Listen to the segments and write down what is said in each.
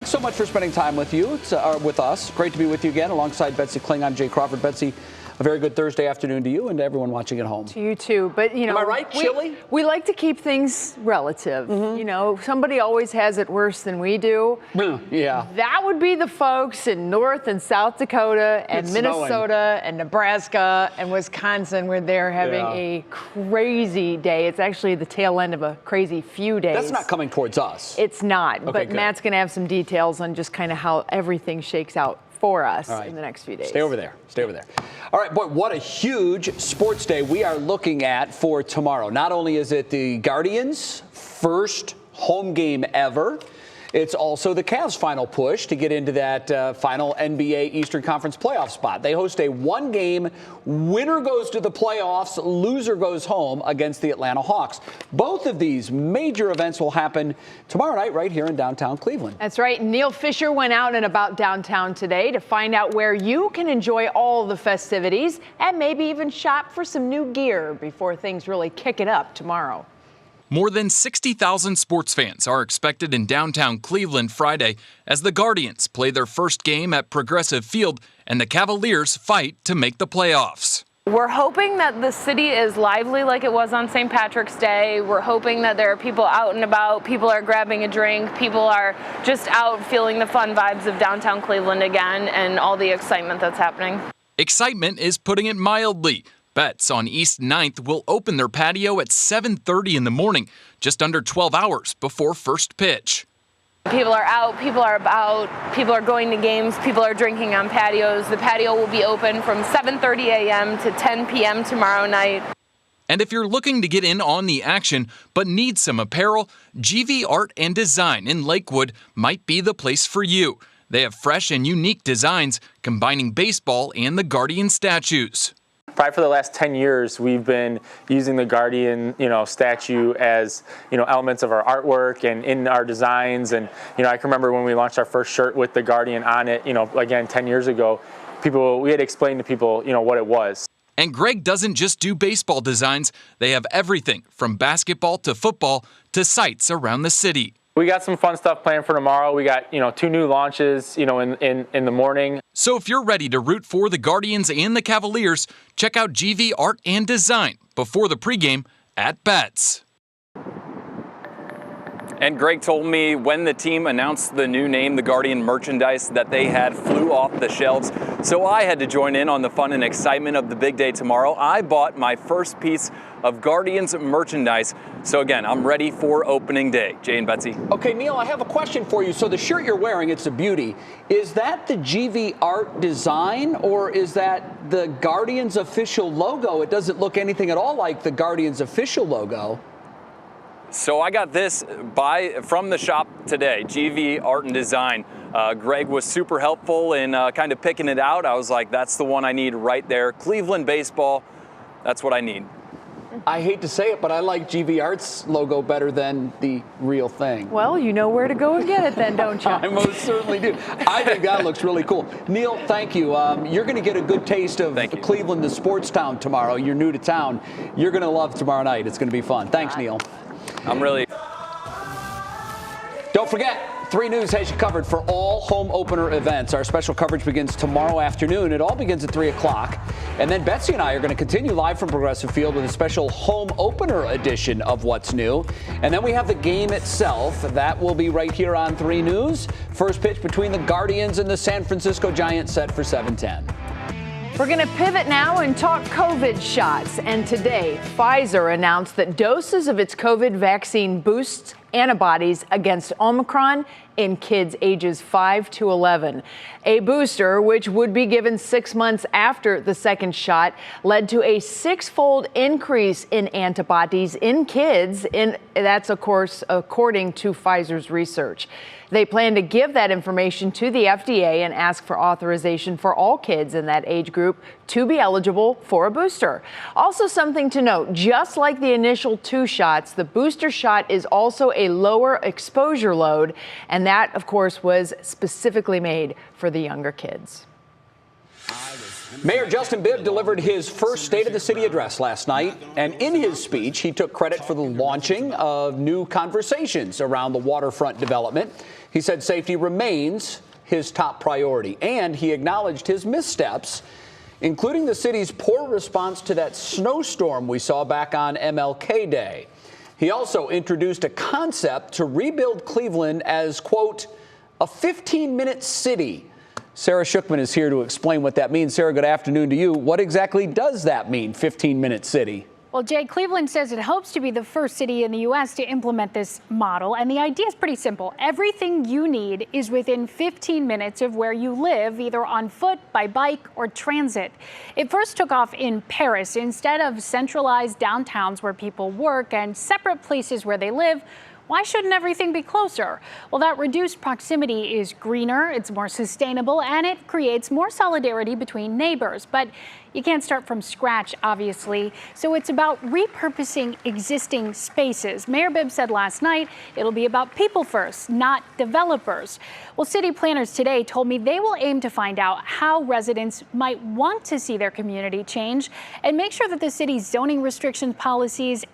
So much for spending time with you, with us. Great to be with you again alongside Betsy Kling. I'm Jay Crawford. Betsy, a very good Thursday afternoon to you and to everyone watching at home. To you too, but am I right? Chilly? We like to keep things relative. You know, somebody always has it worse than we do. Yeah. That would be the folks in North and South Dakota and It's Minnesota and Nebraska and Wisconsin, where they're having a crazy day. It's actually the tail end of a crazy few days. That's not coming towards us. It's not, Okay, but good. Matt's going to have some details on just kind of how everything shakes out for us in the next few days. Stay over there. Stay over there. All right, boy, what a huge sports day we are looking at for tomorrow. Not only is it the Guardians' first home game ever, it's also the Cavs' final push to get into that final NBA Eastern Conference playoff spot. They host a one-game, winner goes to the playoffs, loser goes home against the Atlanta Hawks. Both of these major events will happen tomorrow night right here in downtown Cleveland. That's right. Neil Fisher went out and about downtown today to find out where you can enjoy all the festivities and maybe even shop for some new gear before things really kick it up tomorrow. More than 60,000 sports fans are expected in downtown Cleveland Friday as the Guardians play their first game at Progressive Field and the Cavaliers fight to make the playoffs. We're hoping that the city is lively like it was on St. Patrick's Day. We're hoping that there are people out and about, people are grabbing a drink, people are just out feeling the fun vibes of downtown Cleveland again and all the excitement that's happening. Excitement is putting it mildly. Bets on East 9th will open their patio at 7:30 in the morning, just under 12 hours before first pitch. People are out, people are about, people are going to games, people are drinking on patios. The patio will be open from 7:30 a.m. to 10 p.m. tomorrow night. And if you're looking to get in on the action but need some apparel, GV Art and Design in Lakewood might be the place for you. They have fresh and unique designs combining baseball and the Guardian statues. Probably for the last 10 years, we've been using the Guardian, statue as, elements of our artwork and in our designs. And, I can remember when we launched our first shirt with the Guardian on it, again, 10 years ago, we had to explain to people, what it was. And Greg doesn't just do baseball designs. They have everything from basketball to football to sites around the city. We got some fun stuff planned for tomorrow. We got, 2 new launches, in the morning. So if you're ready to root for the Guardians and the Cavaliers, check out GV Art and Design before the pregame at Bets. And Greg told me when the team announced the new name, the Guardian merchandise that they had flew off the shelves. So I had to join in on the fun and excitement of the big day tomorrow. I bought my first piece of Guardians merchandise. So again, I'm ready for opening day. Jay and Betsy. Okay, Neil, I have a question for you. So the shirt you're wearing, it's a beauty. Is that the GV Art design or is that the Guardians official logo? It doesn't look anything at all like the Guardians official logo. So I got this from the shop today, GV Art and Design. Greg was super helpful in kind of picking it out. I was like, that's the one I need right there. Cleveland baseball, that's what I need. I hate to say it, but I like GV Art's logo better than the real thing. Well, you know where to go and get it then, don't you? I most certainly do. I think that looks really cool. Neil, thank you. You're going to get a good taste of Cleveland, the sports town, tomorrow. You're new to town. You're going to love tomorrow night. It's going to be fun. Thanks, Neil. I'm really... Don't forget, 3 News has you covered for all home opener events. Our special coverage begins tomorrow afternoon. It all begins at 3 o'clock. And then Betsy and I are going to continue live from Progressive Field with a special home opener edition of What's New. And then we have the game itself. That will be right here on 3 News. First pitch between the Guardians and the San Francisco Giants set for 7:10. We're going to pivot now and talk COVID shots. And today, Pfizer announced that doses of its COVID vaccine boosts antibodies against Omicron in kids ages 5 to 11. A booster, which would be given 6 months after the second shot, led to a 6-fold increase in antibodies in kids. And that's, of course, according to Pfizer's research. They plan to give that information to the FDA and ask for authorization for all kids in that age group to be eligible for a booster. Also something to note, just like the initial 2 shots, the booster shot is also a lower exposure load, and that, of course, was specifically made for the younger kids. I was Mayor Justin Bibb delivered his first State of the City address last night, and in his speech, he took credit for the launching of new conversations around the waterfront development. He said safety remains his top priority, and he acknowledged his missteps, including the city's poor response to that snowstorm we saw back on MLK Day. He also introduced a concept to rebuild Cleveland as, quote, a 15-minute city. Sarah Shookman is here to explain what that means. Sarah, good afternoon to you. What exactly does that mean, 15-minute city? Well, Jay, Cleveland says it hopes to be the first city in the U.S. to implement this model. And the idea is pretty simple. Everything you need is within 15 minutes of where you live, either on foot, by bike, or transit. It first took off in Paris. Instead of centralized downtowns where people work and separate places where they live, why shouldn't everything be closer? Well, that reduced proximity is greener, it's more sustainable, and it creates more solidarity between neighbors. But you can't start from scratch, obviously. So it's about repurposing existing spaces. Mayor Bibb said last night it'll be about people first, not developers. Well, city planners today told me they will aim to find out how residents might want to see their community change and make sure that the city's zoning restriction policies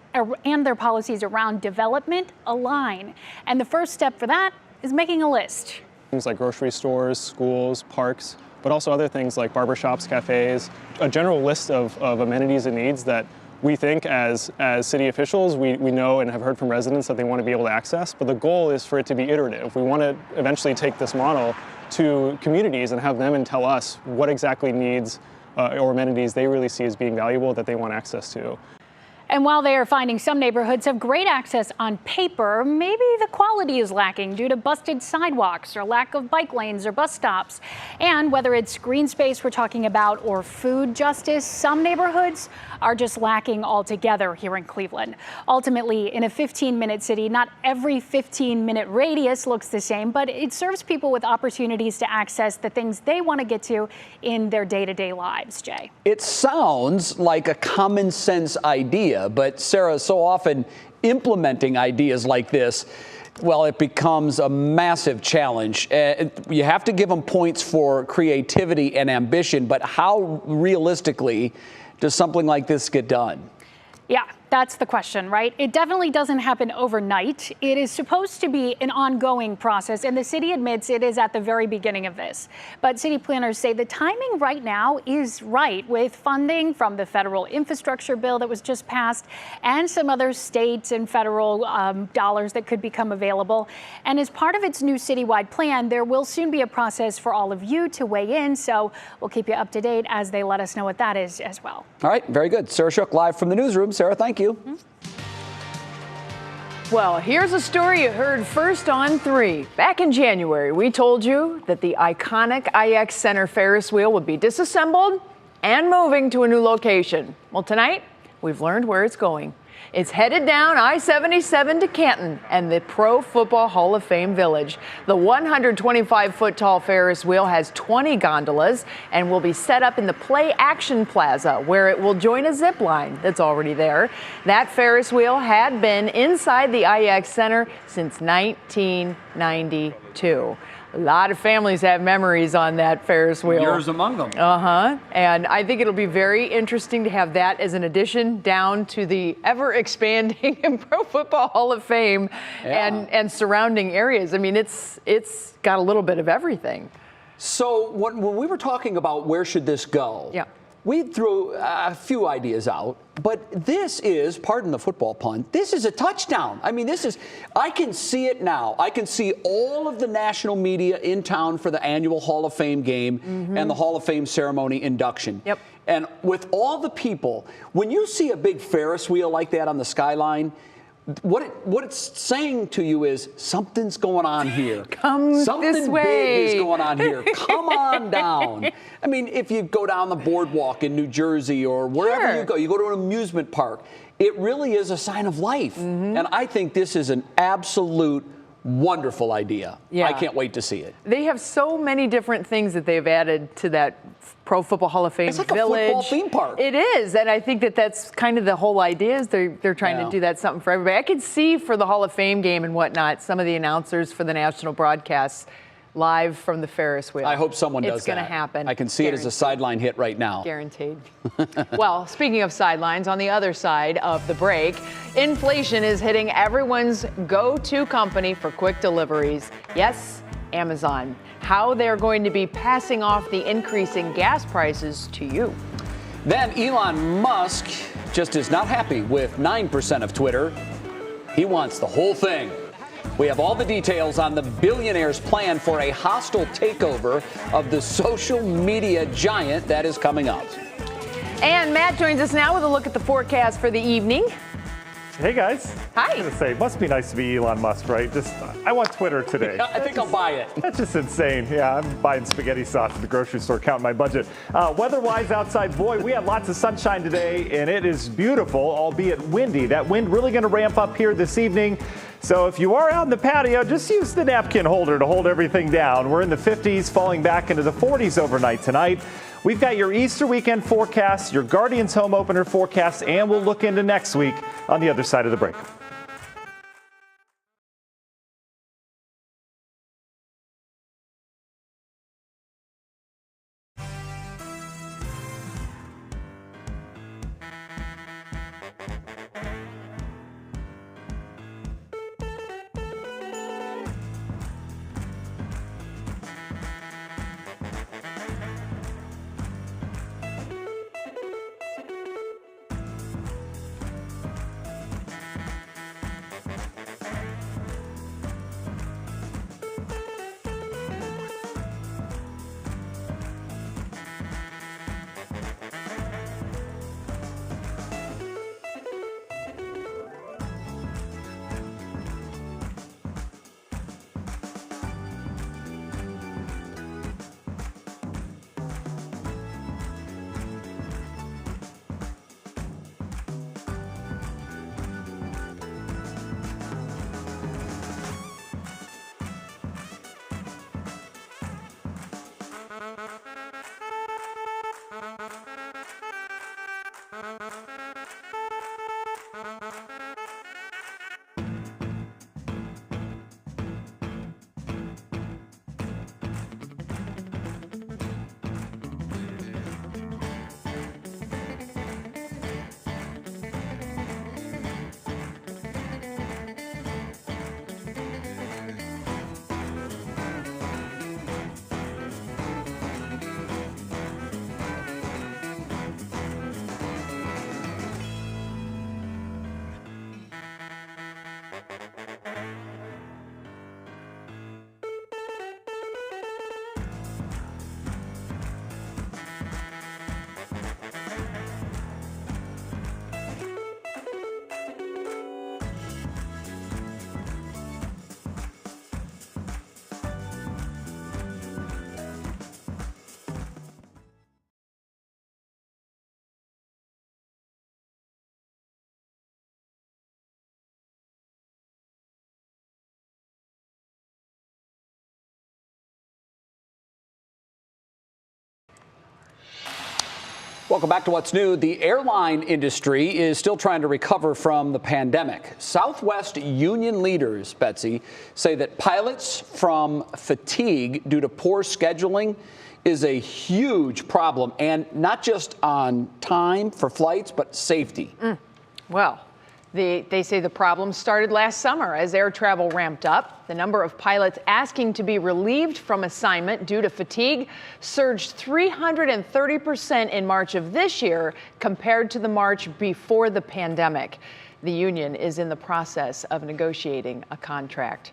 and their policies around development align. And the first step for that is making a list. Things like grocery stores, schools, parks, but also other things like barbershops, cafes, a general list of amenities and needs that we think as city officials, we know and have heard from residents that they want to be able to access. But the goal is for it to be iterative. We want to eventually take this model to communities and have them tell us what exactly needs or amenities they really see as being valuable that they want access to. And while they are finding some neighborhoods have great access on paper, maybe the quality is lacking due to busted sidewalks or lack of bike lanes or bus stops. And whether it's green space we're talking about or food justice, some neighborhoods are just lacking altogether here in Cleveland. Ultimately, in a 15-minute city, not every 15-minute radius looks the same, but it serves people with opportunities to access the things they want to get to in their day-to-day lives, Jay. It sounds like a common sense idea, but Sarah, so often implementing ideas like this, well, it becomes a massive challenge. You have to give them points for creativity and ambition, but how realistically does something like this get done? Yeah, that's the question, right? It definitely doesn't happen overnight. It is supposed to be an ongoing process, and the city admits it is at the very beginning of this. But city planners say the timing right now is right, with funding from the federal infrastructure bill that was just passed and some other states and federal dollars that could become available. And as part of its new citywide plan, there will soon be a process for all of you to weigh in. So we'll keep you up to date as they let us know what that is as well. All right, very good. Sarah Shook live from the newsroom. Sarah, thank you. Well, here's a story you heard first on 3. Back in January, we told you that the iconic IX Center Ferris wheel would be disassembled and moving to a new location. Well, tonight, we've learned where it's going. It's headed down I-77 to Canton and the Pro Football Hall of Fame Village. The 125-foot tall Ferris wheel has 20 gondolas and will be set up in the Play Action Plaza, where it will join a zip line that's already there. That Ferris wheel had been inside the IX Center since 1992. A lot of families have memories on that Ferris wheel. Yours among them. And I think it'll be very interesting to have that as an addition down to the ever-expanding Pro Football Hall of Fame and surrounding areas. I mean, it's got a little bit of everything. So when we were talking about where should this go, we threw a few ideas out, but this is, pardon the football pun, this is a touchdown. I mean, I can see it now. I can see all of the national media in town for the annual Hall of Fame game and the Hall of Fame ceremony induction. Yep. And with all the people, when you see a big Ferris wheel like that on the skyline, what it's saying to you is something's going on here. Something this way. Big is going on here. Come on down. I mean, if you go down the boardwalk in New Jersey or wherever you go to an amusement park, it really is a sign of life. And I think this is an absolute wonderful idea. Yeah. I can't wait to see it. They have so many different things that they've added to that Pro Football Hall of Fame It's like Village. a football theme park. It is, and I think that's kind of the whole idea is they're trying to do that something for everybody. I could see for the Hall of Fame game and whatnot, some of the announcers for the national broadcasts live from the Ferris wheel. I hope someone does that. It's going to happen. I can see it as a sideline hit right now. Guaranteed. Well, speaking of sidelines, on the other side of the break, inflation is hitting everyone's go-to company for quick deliveries. Yes, Amazon. How they're going to be passing off the increase in gas prices to you. Then Elon Musk just is not happy with 9% of Twitter. He wants the whole thing. We have all the details on the billionaire's plan for a hostile takeover of the social media giant that is coming up. And Matt joins us now with a look at the forecast for the evening. Hey guys. Hi. I was gonna say, it must be nice to be Elon Musk, right? I want Twitter today. I think I'll buy it. That's just insane. Yeah, I'm buying spaghetti sauce at the grocery store, counting my budget. Weather-wise outside, boy, we had lots of sunshine today, and it is beautiful, albeit windy. That wind really gonna ramp up here this evening. So if you are out in the patio, just use the napkin holder to hold everything down. We're in the 50s, falling back into the 40s overnight tonight. We've got your Easter weekend forecast, your Guardians home opener forecast, and we'll look into next week on the other side of the break. Welcome back to What's New. The airline industry is still trying to recover from the pandemic. Southwest union leaders, Betsy, say that pilots from fatigue due to poor scheduling is a huge problem, and not just on time for flights, but safety. Well, they say the problem started last summer as air travel ramped up. The number of pilots asking to be relieved from assignment due to fatigue surged 330% in March of this year compared to the March before the pandemic. The union is in the process of negotiating a contract.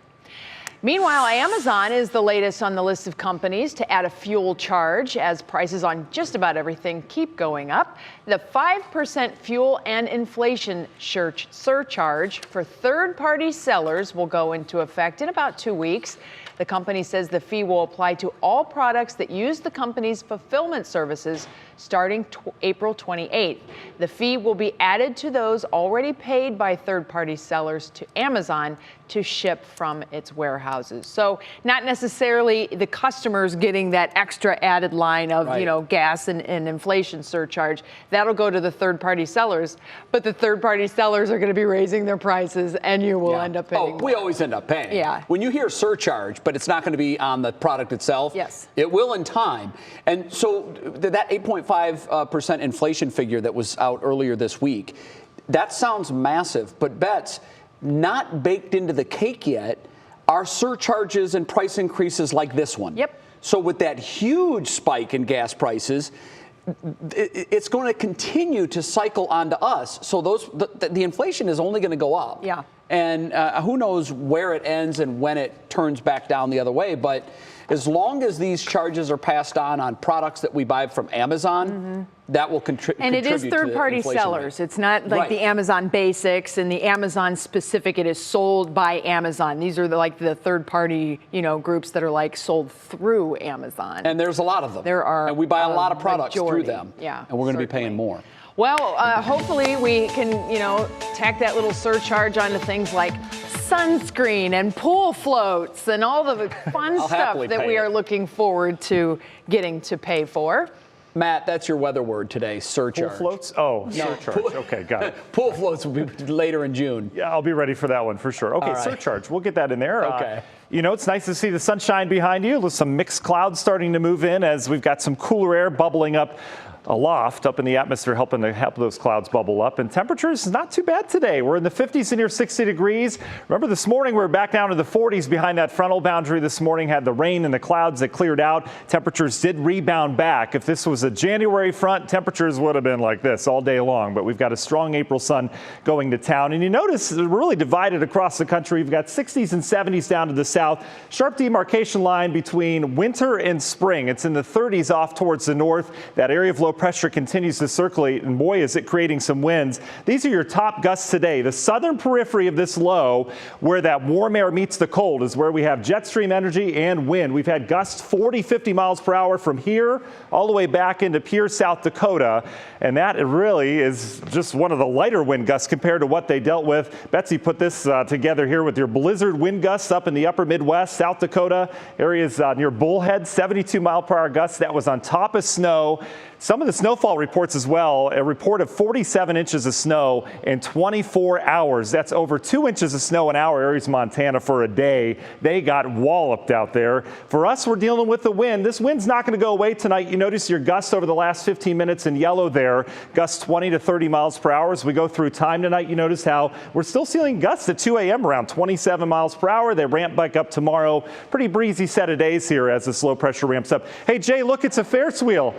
Meanwhile, Amazon is the latest on the list of companies to add a fuel charge as prices on just about everything keep going up. The 5% fuel and inflation surcharge for third-party sellers will go into effect in about 2 weeks. The company says the fee will apply to all products that use the company's fulfillment services starting April 28th. The fee will be added to those already paid by third-party sellers to Amazon to ship from its warehouses. So not necessarily the customers getting that extra added line of, gas and inflation surcharge. That'll go to the third-party sellers, but the third-party sellers are going to be raising their prices, and you will end up paying more. We always end up paying. Yeah. When you hear surcharge, but it's not going to be on the product itself, yes, it will in time. And so that 8.5% inflation figure that was out earlier this week, that sounds massive, but Bets, not baked into the cake yet are surcharges and price increases like this one. Yep. So with that huge spike in gas prices, it's going to continue to cycle onto us. So the inflation is only going to go up. Yeah. And who knows where it ends and when it turns back down the other way. But as long as these charges are passed on products that we buy from Amazon, that will contribute. And it is third-party sellers. It's not like the Amazon Basics and the Amazon specific. It is sold by Amazon. These are the third-party, groups that are like sold through Amazon. And there's a lot of them. There are. And we buy a lot of products through them. Yeah. And we're going to be paying more. Well, hopefully we can, tack that little surcharge onto things like sunscreen and pool floats and all the fun stuff that we are looking forward to getting to pay for. Matt, that's your weather word today, surcharge. Pool floats? Oh, no. Surcharge. Okay, got it. Pool floats will be later in June. Yeah, I'll be ready for that one for sure. Okay, surcharge. We'll get that in there. Okay. It's nice to see the sunshine behind you with some mixed clouds starting to move in as we've got some cooler air bubbling up aloft up in the atmosphere, helping to help those clouds bubble up. And temperatures not too bad today. We're in the 50s and near 60 degrees. Remember this morning we were back down to the 40s behind that frontal boundary this morning, had the rain and the clouds that cleared out. Temperatures did rebound back. If this was a January front, temperatures would have been like this all day long. But we've got a strong April sun going to town. And you notice we're really divided across the country. We've got 60s and 70s down to the south. Sharp demarcation line between winter and spring. It's in the 30s off towards the north. That area of low pressure continues to circulate, and boy, is it creating some winds. These are your top gusts today. The southern periphery of this low, where that warm air meets the cold, is where we have jet stream energy and wind. We've had gusts 40, 50 miles per hour from here all the way back into Pierre, South Dakota, and that really is just one of the lighter wind gusts compared to what they dealt with. Betsy put this together here with your blizzard wind gusts up in the upper Midwest, South Dakota, areas near Bullhead, 72 mile per hour gusts. That was on top of snow. Some of the snowfall reports as well, a report of 47 inches of snow in 24 hours. That's over 2 inches of snow in our areas, Montana, for a day. They got walloped out there. For us, we're dealing with the wind. This wind's not going to go away tonight. You notice your gusts over the last 15 minutes in yellow there, gusts 20 to 30 miles per hour. As we go through time tonight, you notice how we're still seeing gusts at 2 a.m. around 27 miles per hour. They ramp back up tomorrow. Pretty breezy set of days here as this low pressure ramps up. Hey, Jay, look, it's a Ferris wheel.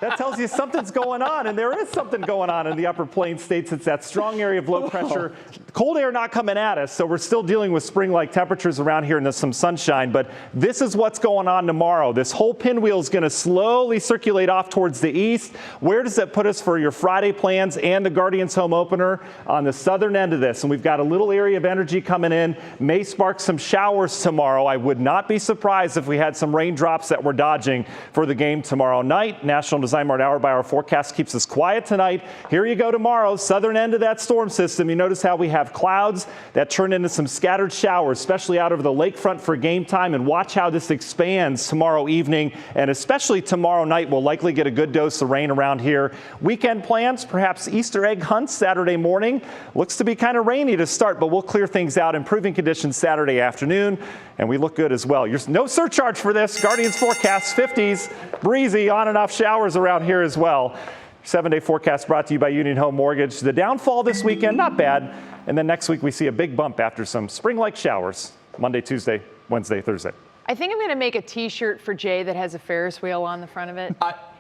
That tells you something's going on, and there is something going on in the upper plains states. It's that strong area of low pressure. Cold air not coming at us, so we're still dealing with spring-like temperatures around here and there's some sunshine, but this is what's going on tomorrow. This whole pinwheel is going to slowly circulate off towards the east. Where does that put us for your Friday plans and the Guardians home opener? On the southern end of this, and we've got a little area of energy coming in. May spark some showers tomorrow. I would not be surprised if we had some raindrops that we're dodging for the game tomorrow night. National Design Mart hour-by-hour forecast keeps us quiet tonight. Here you go tomorrow, southern end of that storm system. You notice how we have clouds that turn into some scattered showers, especially out over the lakefront for game time. And watch how this expands tomorrow evening, and especially tomorrow night. We'll likely get a good dose of rain around here. Weekend plans, perhaps Easter egg hunts Saturday morning. Looks to be kind of rainy to start, but we'll clear things out. Improving conditions Saturday afternoon, and we look good as well. No surcharge for this. Guardians forecast 50s, breezy, on and off showers around here as well. 7-day forecast brought to you by Union Home Mortgage. The downfall this weekend, not bad. And then next week we see a big bump after some spring-like showers. Monday, Tuesday, Wednesday, Thursday. I think I'm going to make a T-shirt for Jay that has a Ferris wheel on the front of it.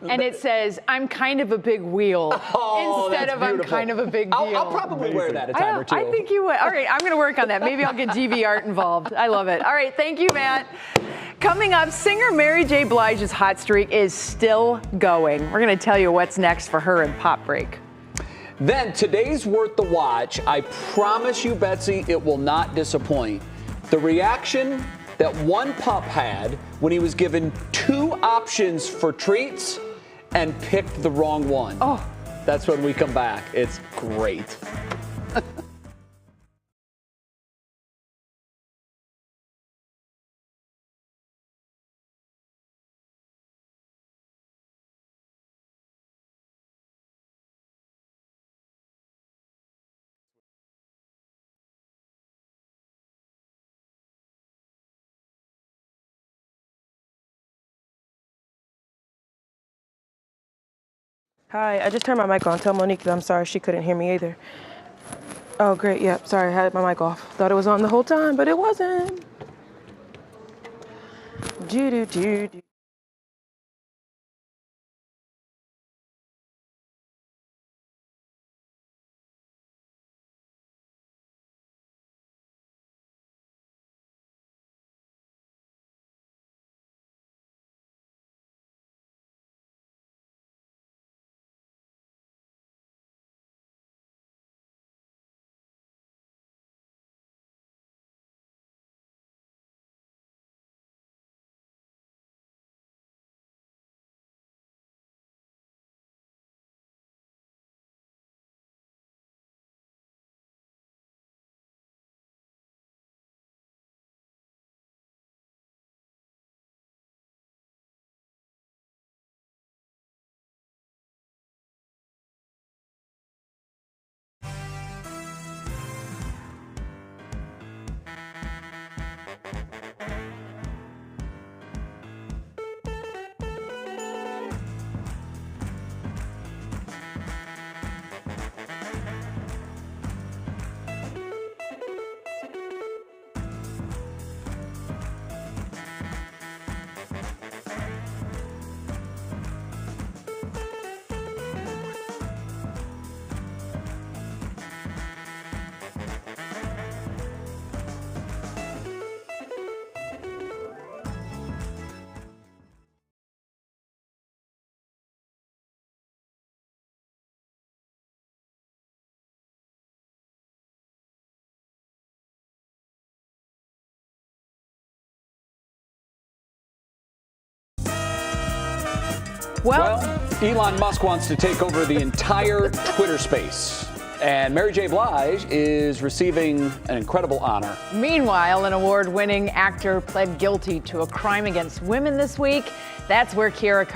And it says, I'm kind of a big wheel, instead of I'm kind of a big deal. I'll probably wear that a time or two. I think you would. All right, I'm going to work on that. Maybe I'll get GV art involved. I love it. All right, thank you, Matt. Coming up, singer Mary J. Blige's hot streak is still going. We're going to tell you what's next for her in Pop Break. Then today's Worth the Watch. I promise you, Betsy, it will not disappoint. The reaction that one pup had when he was given 2 options for treats and picked the wrong one. Oh. That's when we come back. It's great. Hi, I just turned my mic on. Tell Monique that I'm sorry she couldn't hear me either. Oh, great. Yep, sorry, I had my mic off. Thought it was on the whole time, but it wasn't. Do-do-do-do. Well, Elon Musk wants to take over the entire Twitter space. And Mary J. Blige is receiving an incredible honor. Meanwhile, an award-winning actor pled guilty to a crime against women this week. That's where Kiara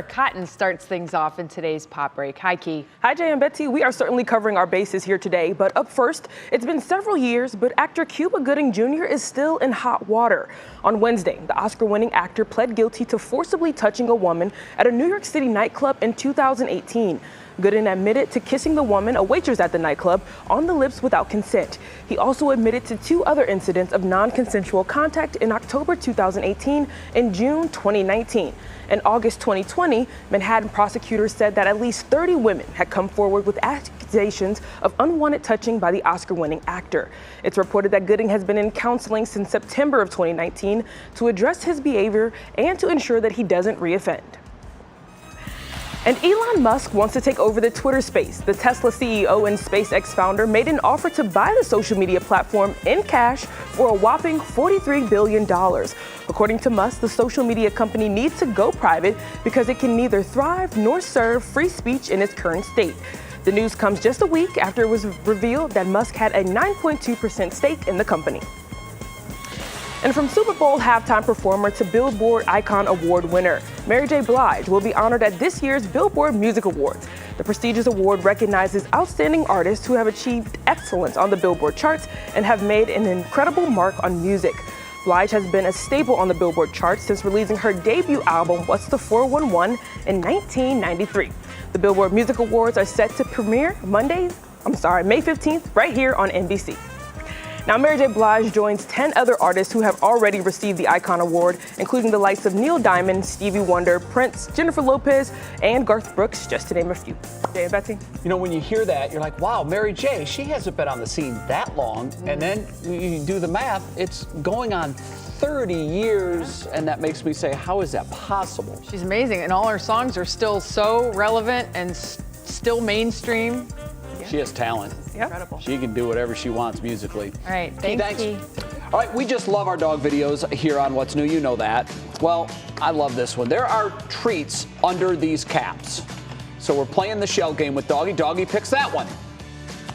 Cotton starts things off in today's Pop Break. Hi, Key. Hi, Jay and Betsy. We are certainly covering our bases here today, but up first, it's been several years, but actor Cuba Gooding Jr. is still in hot water. On Wednesday, the Oscar-winning actor pled guilty to forcibly touching a woman at a New York City nightclub in 2018. Gooding admitted to kissing the woman, a waitress at the nightclub, on the lips without consent. He also admitted to 2 other incidents of non-consensual contact in October 2018 and June 2019. In August 2020, Manhattan prosecutors said that at least 30 women had come forward with accusations of unwanted touching by the Oscar-winning actor. It's reported that Gooding has been in counseling since September of 2019 to address his behavior and to ensure that he doesn't reoffend. And Elon Musk wants to take over the Twitter space. The Tesla CEO and SpaceX founder made an offer to buy the social media platform in cash for a whopping $43 billion. According to Musk, the social media company needs to go private because it can neither thrive nor serve free speech in its current state. The news comes just a week after it was revealed that Musk had a 9.2% stake in the company. And from Super Bowl halftime performer to Billboard Icon Award winner, Mary J. Blige will be honored at this year's Billboard Music Awards. The prestigious award recognizes outstanding artists who have achieved excellence on the Billboard charts and have made an incredible mark on music. Blige has been a staple on the Billboard charts since releasing her debut album, What's the 411, in 1993. The Billboard Music Awards are set to premiere May 15th, right here on NBC. Now, Mary J. Blige joins 10 other artists who have already received the Icon Award, including the likes of Neil Diamond, Stevie Wonder, Prince, Jennifer Lopez, and Garth Brooks, just to name a few. Jay and Betsy. You know, when you hear that, you're like, wow, Mary J., she hasn't been on the scene that long. And then you do the math, it's going on 30 years, and that makes me say, how is that possible? She's amazing, and all her songs are still so relevant and still mainstream. She has talent. Incredible. She can do whatever she wants musically. All right, thanks. All All right, we just love our dog videos here on What's New. You know that. Well, I love this one. There are treats under these caps. So we're playing the shell game with Doggy. Doggy picks that one.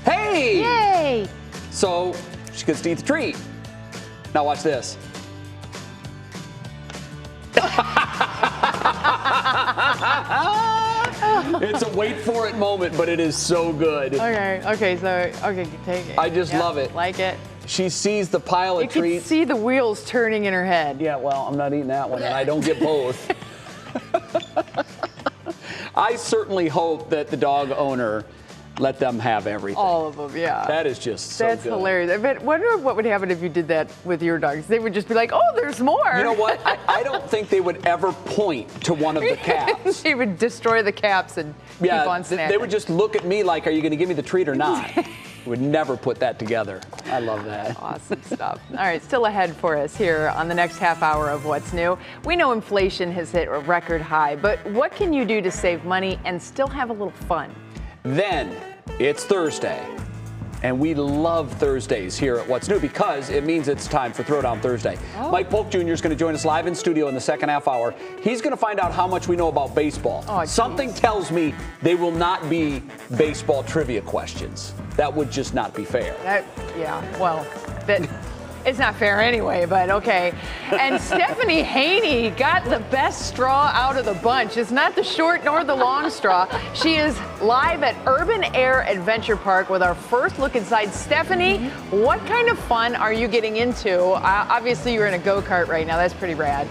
Hey! Yay! So she gets to eat the treat. Now watch this. It's a wait for it moment, but it is so good. Okay, take it. I just love it. Like it. She sees the pile of You treats. can see the wheels turning in her head. Yeah, well, I'm not eating that one, and I don't get both. I certainly hope that the dog owner let them have everything. All of them, yeah. That is just so That's good. hilarious. I wonder what would happen if you did that with your dogs. They would just be like, oh, there's more. You know what? I don't think they would ever point to one of the caps. They would destroy the caps and keep on snacking. They would just look at me like, are you going to give me the treat or not? Would never put that together. I love that. Awesome stuff. All right, still ahead for us here on the next half hour of What's New. We know inflation has hit a record high, but what can you do to save money and still have a little fun? Then it's Thursday. And we love Thursdays here at What's New because it means it's time for Throwdown Thursday. Oh. Mike Polk Jr. is going to join us live in studio in the second half hour. He's going to find out how much we know about baseball. Oh, something tells me they will not be baseball trivia questions. That would just not be fair. It's not fair anyway, but okay. And Stephanie Haney got the best straw out of the bunch. It's not the short nor the long straw. She is live at Urban Air Adventure Park with our first look inside. Stephanie, what kind of fun are you getting into? Obviously, you're in a go-kart right now. That's pretty rad.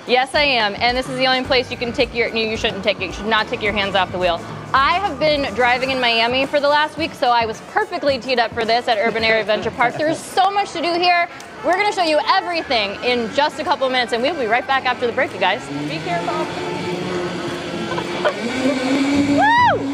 Yes, I am. And this is the only place you can take you should not take your hands off the wheel. I have been driving in Miami for the last week, so I was perfectly teed up for this at Urban Air Adventure Park. There's so much to do here. We're going to show you everything in just a couple of minutes, and we'll be right back after the break, you guys. Be careful. Woo!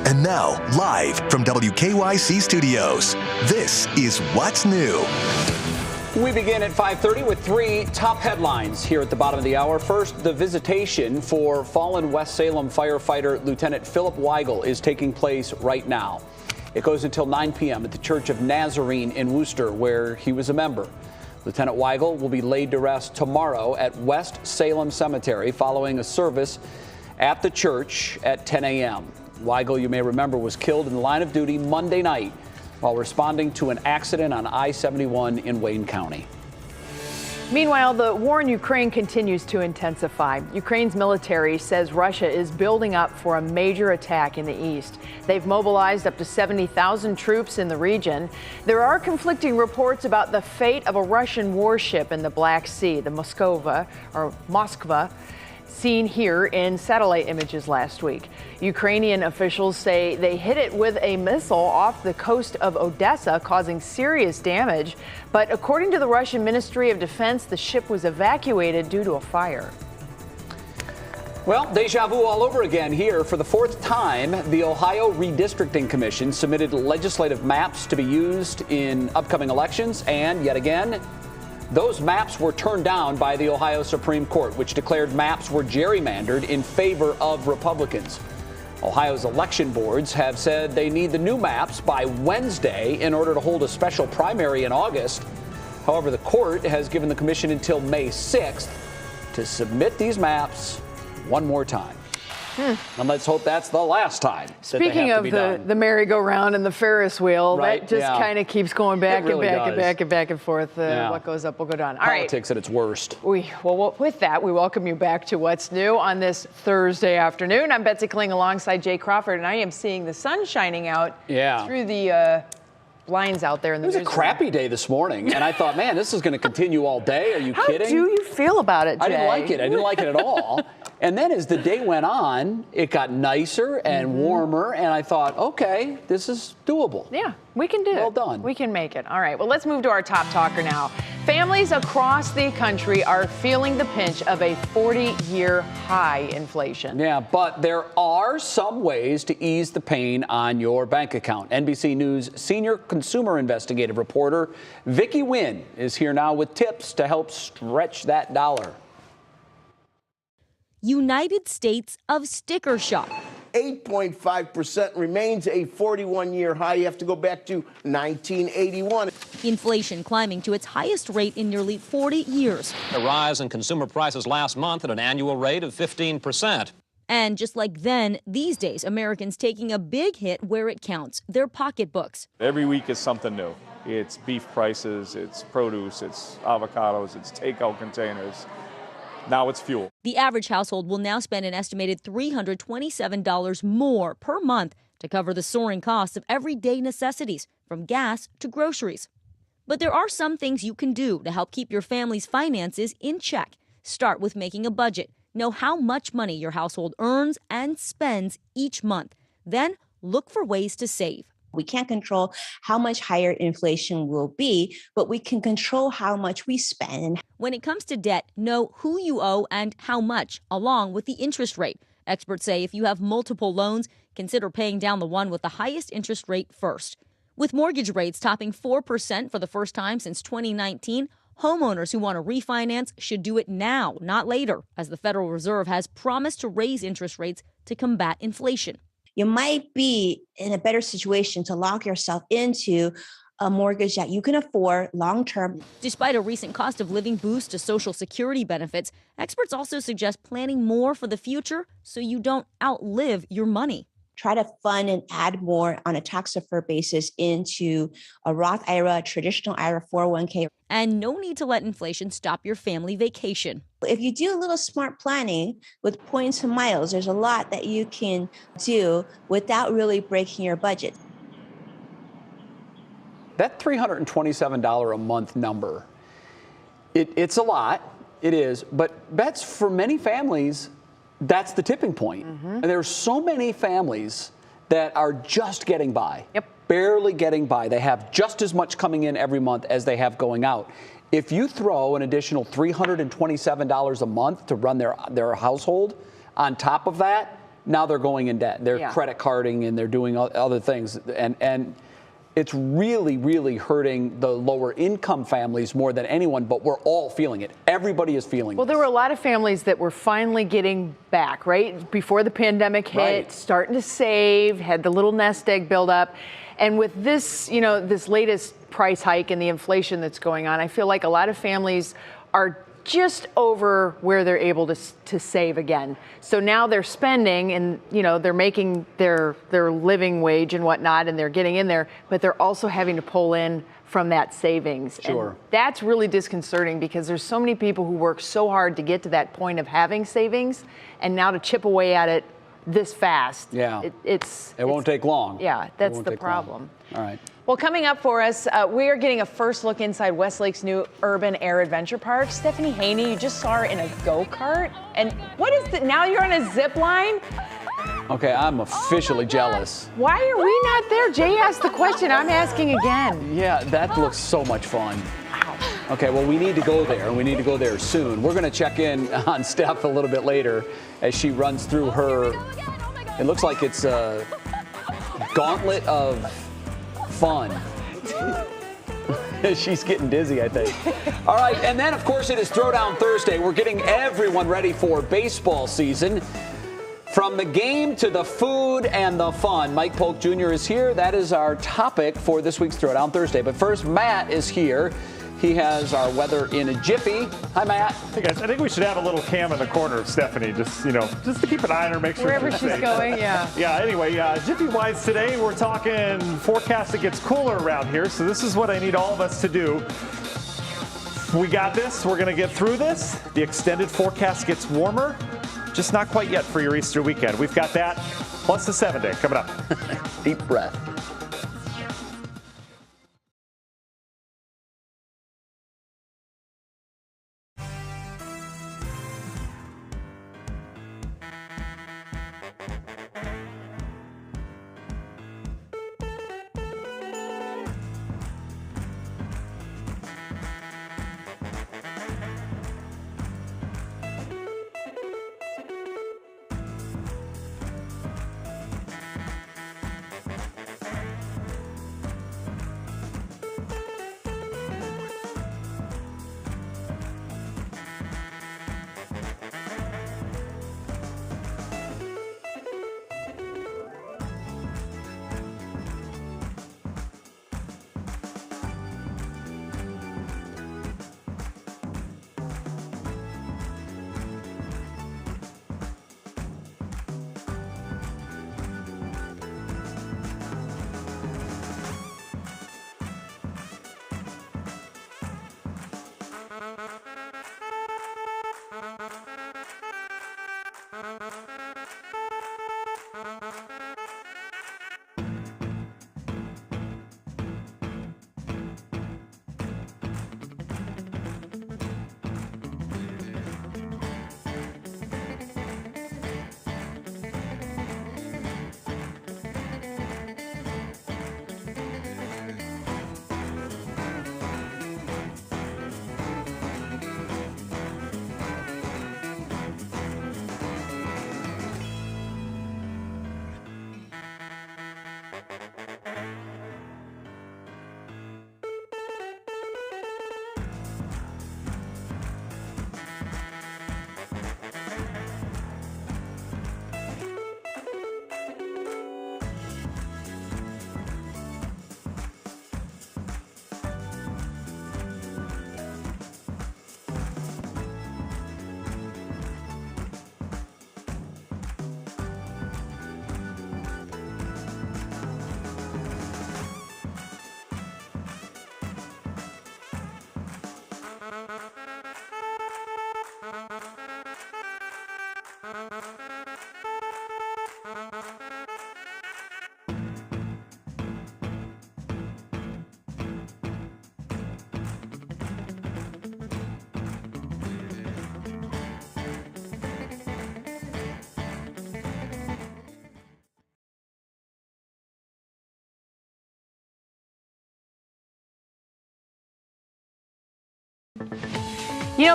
And now, live from WKYC Studios, this is What's New. We begin at 5:30 with three top headlines here at the bottom of the hour. First, the visitation for fallen West Salem firefighter Lieutenant Philip Weigel is taking place right now. It goes until 9 p.m. at the Church of Nazarene in Worcester, where he was a member. Lieutenant Weigel will be laid to rest tomorrow at West Salem Cemetery following a service at the church at 10 a.m. Weigel, you may remember, was killed in the line of duty Monday night while responding to an accident on I-71 in Wayne County. Meanwhile, the war in Ukraine continues to intensify. Ukraine's military says Russia is building up for a major attack in the east. They've mobilized up to 70,000 troops in the region. There are conflicting reports about the fate of a Russian warship in the Black Sea, the Moskva, seen here in satellite images last week. Ukrainian officials say they hit it with a missile off the coast of Odessa, causing serious damage. But according to the Russian Ministry of Defense, the ship was evacuated due to a fire. Well, deja vu all over again here. For the fourth time, the Ohio Redistricting Commission submitted legislative maps to be used in upcoming elections, and yet again, those maps were turned down by the Ohio Supreme Court, which declared maps were gerrymandered in favor of Republicans. Ohio's election boards have said they need the new maps by Wednesday in order to hold a special primary in August. However, the court has given the commission until May 6th to submit these maps one more time. And let's hope that's the last time. Speaking of the merry-go-round and the Ferris wheel, right, that just kind of keeps going back and back and forth. What goes up will go down. All right. Politics at its worst. Well, with that, we welcome you back to What's New on this Thursday afternoon. I'm Betsy Kling alongside Jay Crawford, and I am seeing the sun shining out through the blinds out there in the It was a crappy day this morning, and I thought, man, this is going to continue all day. Are you kidding? How do you feel about it, Jay? I didn't like it. I didn't like it at all. And then as the day went on, it got nicer and warmer, and I thought, okay, this is doable. Yeah, we can do it. Well done. We can make it. All right, well, let's move to our top talker now. Families across the country are feeling the pinch of a 40-year high inflation. Yeah, but there are some ways to ease the pain on your bank account. NBC News senior consumer investigative reporter Vicki Nguyen is here now with tips to help stretch that dollar. United States of sticker shock. 8.5% remains a 41-year high. You have to go back to 1981. Inflation climbing to its highest rate in nearly 40 years. A rise in consumer prices last month at an annual rate of 15%. And just like then, these days, Americans taking a big hit where it counts, their pocketbooks. Every week is something new. It's beef prices, it's produce, it's avocados, it's takeout containers. Now it's fuel. The average household will now spend an estimated $327 more per month to cover the soaring costs of everyday necessities, from gas to groceries. But there are some things you can do to help keep your family's finances in check. Start with making a budget. Know how much money your household earns and spends each month. Then look for ways to save. We can't control how much higher inflation will be, but we can control how much we spend. When it comes to debt, know who you owe and how much, along with the interest rate. Experts say if you have multiple loans, consider paying down the one with the highest interest rate first. With mortgage rates topping 4% for the first time since 2019, homeowners who want to refinance should do it now, not later, as the Federal Reserve has promised to raise interest rates to combat inflation. You might be in a better situation to lock yourself into a mortgage that you can afford long-term. Despite a recent cost of living boost to Social Security benefits, experts also suggest planning more for the future so you don't outlive your money. Try to fund and add more on a tax-deferred basis into a Roth IRA, traditional IRA, 401k. And no need to let inflation stop your family vacation. If you do a little smart planning with points and miles, there's a lot that you can do without really breaking your budget. That $327 a month number, it's a lot, it is, but that's for many families, that's the tipping point. And there's so many families that are just getting by, barely getting by. They have just as much coming in every month as they have going out. If you throw an additional $327 a month to run their household on top of that, now they're going in debt. They're credit carding and they're doing other things. And it's really, really hurting the lower income families more than anyone, but we're all feeling it. Everybody is feeling it. Well, there were a lot of families that were finally getting back, right? Before the pandemic hit, starting to save, had the little nest egg build up. And with this, this latest price hike and the inflation that's going on, I feel like a lot of families are just over where they're able to save again. So now they're spending and, they're making their living wage and whatnot, and they're getting in there, but they're also having to pull in from that savings. Sure. And that's really disconcerting because there's so many people who work so hard to get to that point of having savings, and now to chip away at it this fast. Yeah. It won't take long. Yeah, that's the problem. All right. Well, coming up for us, we are getting a first look inside Westlake's new urban air adventure park. Stephanie Haney, you just saw her in a go-kart. And what is it? Now you're on a zip line? Okay, I'm officially jealous. Why are we not there? Jay asked the question. I'm asking again. Yeah, that looks so much fun. Okay, well, we need to go there, and we need to go there soon. We're going to check in on Steph a little bit later as she runs through her, it looks like it's a gauntlet of fun. She's getting dizzy, I think. All right, and then, of course, it is Throwdown Thursday. We're getting everyone ready for baseball season. From the game to the food and the fun, Mike Polk Jr. is here. That is our topic for this week's Throwdown Thursday. But first, Matt is here. He has our weather in a jiffy. Hi, Matt. Hey, guys. I think we should have a little cam in the corner of Stephanie, just to keep an eye on her, make sure wherever she's she's safe. going, yeah. Yeah, anyway, jiffy-wise today, we're talking forecast that gets cooler around here, so this is what I need all of us to do. We got this. We're going to get through this. The extended forecast gets warmer, just not quite yet for your Easter weekend. We've got that, plus the 7-day coming up. Deep breath.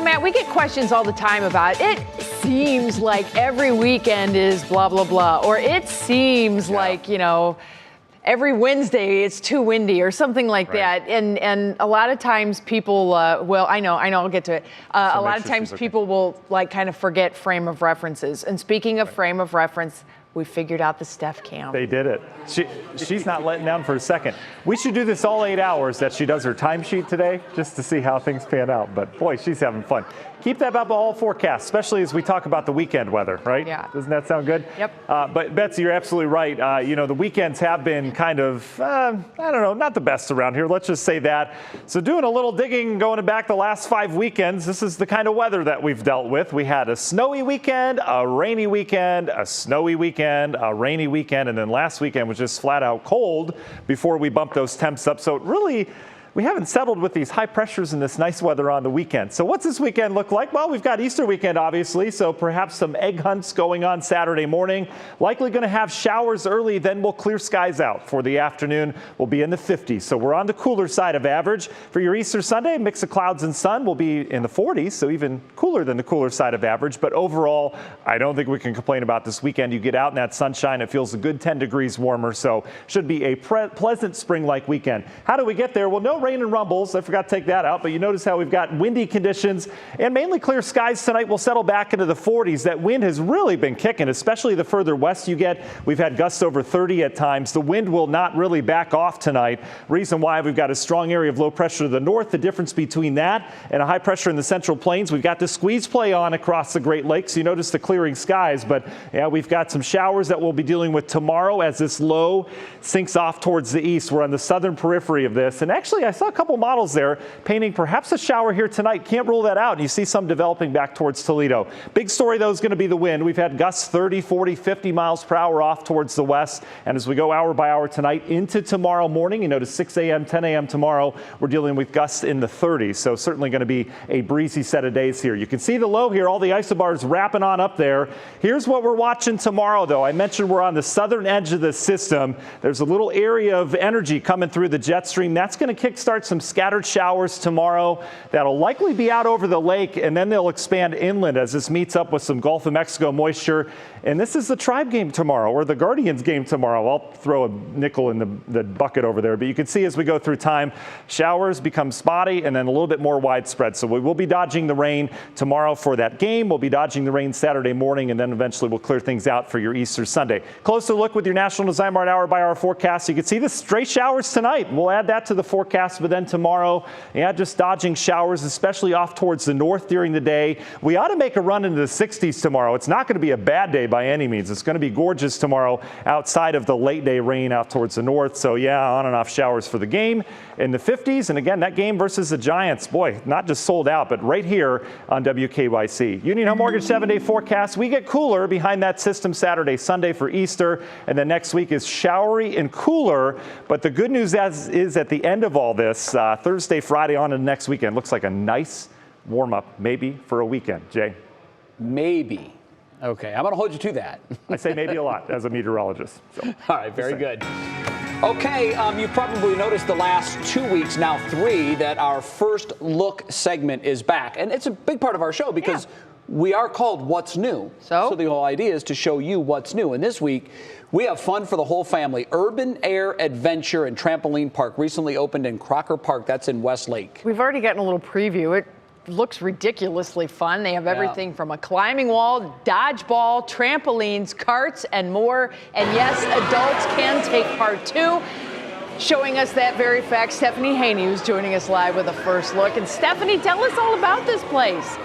Matt, we get questions all the time about it. seems like every weekend is blah, blah, blah. Or it seems like, every Wednesday it's too windy or something like that. And a lot of times people, I know, I'll get to it. A lot of times people will kind of forget frame of references. And speaking of frame of reference, we figured out the Steph cam. They did it. She's not letting down for a second. We should do this all 8 hours that she does her timesheet today just to see how things pan out. But boy, she's having fun. Keep that up all forecast, especially as we talk about the weekend weather, right? Yeah. Doesn't that sound good? Yep. But Betsy, you're absolutely right. The weekends have been kind of, I don't know, not the best around here. Let's just say that. So doing a little digging, going back the last 5 weekends, this is the kind of weather that we've dealt with. We had a snowy weekend, a rainy weekend, a snowy weekend, a rainy weekend, and then last weekend was just flat out cold before we bumped those temps up. So it really, we haven't settled with these high pressures and this nice weather on the weekend. So what's this weekend look like? Well, we've got Easter weekend, obviously, so perhaps some egg hunts going on Saturday morning. Likely going to have showers early, then we'll clear skies out for the afternoon. We'll be in the 50s, so we're on the cooler side of average. For your Easter Sunday, mix of clouds and sun will be in the 40s, so even cooler than the cooler side of average. But overall, I don't think we can complain about this weekend. You get out in that sunshine, it feels a good 10 degrees warmer, so should be a pleasant spring-like weekend. How do we get there? Well, no rain and rumbles. I forgot to take that out, but you notice how we've got windy conditions and mainly clear skies tonight. We'll settle back into the 40s. That wind has really been kicking, especially the further west you get. We've had gusts over 30 at times. The wind will not really back off tonight. Reason why we've got a strong area of low pressure to the north. The difference between that and a high pressure in the central plains, we've got the squeeze play on across the Great Lakes. You notice the clearing skies, but yeah, we've got some showers that we'll be dealing with tomorrow as this low sinks off towards the east. We're on the southern periphery of this, and actually I saw a couple models there painting perhaps a shower here tonight. Can't rule that out. And you see some developing back towards Toledo. Big story, though, is going to be the wind. We've had gusts 30, 40, 50 miles per hour off towards the west. And as we go hour by hour tonight into tomorrow morning, to 6 a.m., 10 a.m. tomorrow, we're dealing with gusts in the 30s. So certainly going to be a breezy set of days here. You can see the low here, all the isobars wrapping on up there. Here's what we're watching tomorrow, though. I mentioned we're on the southern edge of the system. There's a little area of energy coming through the jet stream. That's going to kickstart some scattered showers tomorrow that'll likely be out over the lake, and then they'll expand inland as this meets up with some Gulf of Mexico moisture. And this is the Tribe game tomorrow, or the Guardians game tomorrow. I'll throw a nickel in the bucket over there. But you can see as we go through time, showers become spotty and then a little bit more widespread. So we will be dodging the rain tomorrow for that game. We'll be dodging the rain Saturday morning, and then eventually we'll clear things out for your Easter Sunday. Closer look with your National Design Mart hour-by-hour forecast. You can see the stray showers tonight. We'll add that to the forecast, but then tomorrow, just dodging showers, especially off towards the north during the day. We ought to make a run into the 60s tomorrow. It's not going to be a bad day by any means. It's going to be gorgeous tomorrow outside of the late day rain out towards the north. So on and off showers for the game in the 50s. And again, that game versus the Giants, boy, not just sold out, but right here on WKYC. Union Home Mortgage 7-day forecast. We get cooler behind that system Saturday, Sunday for Easter. And then next week is showery and cooler. But the good news is at the end of all this, Thursday, Friday on to next weekend. Looks like a nice warm-up, maybe, for a weekend. Jay? Maybe. Okay, I'm going to hold you to that. I say maybe a lot as a meteorologist. So. All right, very good. Okay, you've probably noticed the last 2 weeks, now 3, that our first look segment is back. And it's a big part of our show because we are called What's New. So the whole idea is to show you what's new. And this week, we have fun for the whole family. Urban Air Adventure and Trampoline Park recently opened in Crocker Park. That's in Westlake. We've already gotten a little preview. It looks ridiculously fun. They have everything from a climbing wall, dodgeball, trampolines, carts, and more. And yes, adults can take part too. Showing us that very fact, Stephanie Haney, who's joining us live with a first look. And Stephanie, tell us all about this place.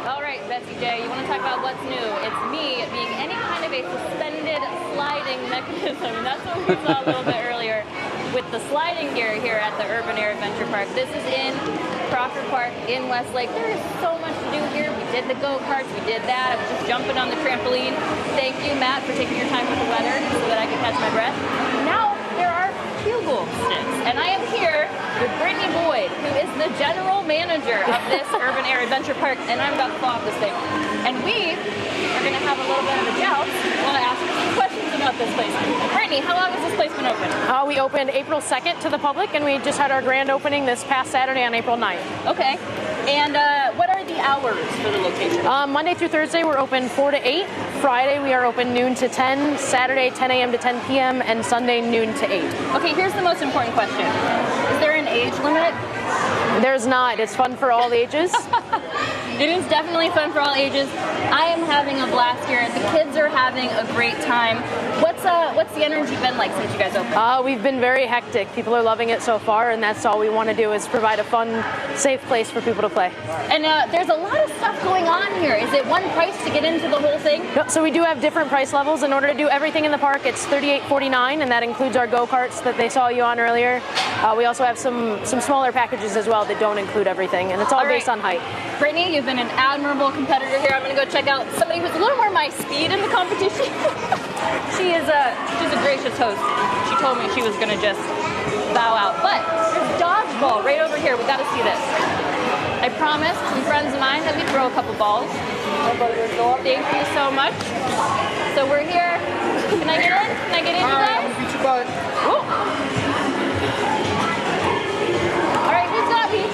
All right, Betsy J, you want to talk about what's new? It's me being any kind of a suspended sliding mechanism. And that's what we saw a little bit earlier with the sliding gear here at the Urban Air Adventure Park. This is in Crocker Park in Westlake. There is so much to do here. We did the go-karts, we did that. I was just jumping on the trampoline. Thank you, Matt, for taking your time with the weather so that I could catch my breath. Now there are field goal sticks. And I am here with Brittany Boyd, who is the general manager of this Urban Air Adventure Park, and I'm about to fall off this thing. And we are going to have a little bit of a joust. I want to ask you some questions about this place. Brittany, how long has this place been open? We opened April 2nd to the public, and we just had our grand opening this past Saturday on April 9th. Okay. And what are the hours for the location? Monday through Thursday, we're open 4 to 8. Friday, we are open noon to 10. Saturday, 10 a.m. to 10 p.m. And Sunday, noon to 8. Okay, here's the most important question. Is there an age limit? There's not. It's fun for all ages. It is definitely fun for all ages. I am having a blast here. The kids are having a great time. What's the energy been like since you guys opened? We've been very hectic. People are loving it so far, and that's all we want to do is provide a fun, safe place for people to play. And there's a lot of stuff going on here. Is it one price to get into the whole thing? No, so we do have different price levels. In order to do everything in the park, it's $38.49, and that includes our go-karts that they saw you on earlier. We also have some smaller packages as well that don't include everything, and it's all based on height. Brittany, you've been an admirable competitor here. I'm going to go check out somebody who's a little more my speed in the competition. She's a gracious host. She told me she was going to just bow out. But there's dodgeball right over here. We got to see this. I promised some friends of mine that we'd throw a couple balls. Thank you so much. So we're here. Can I get in? Can I get in, you guys? I'm going to beat your butt. All right, who's got me?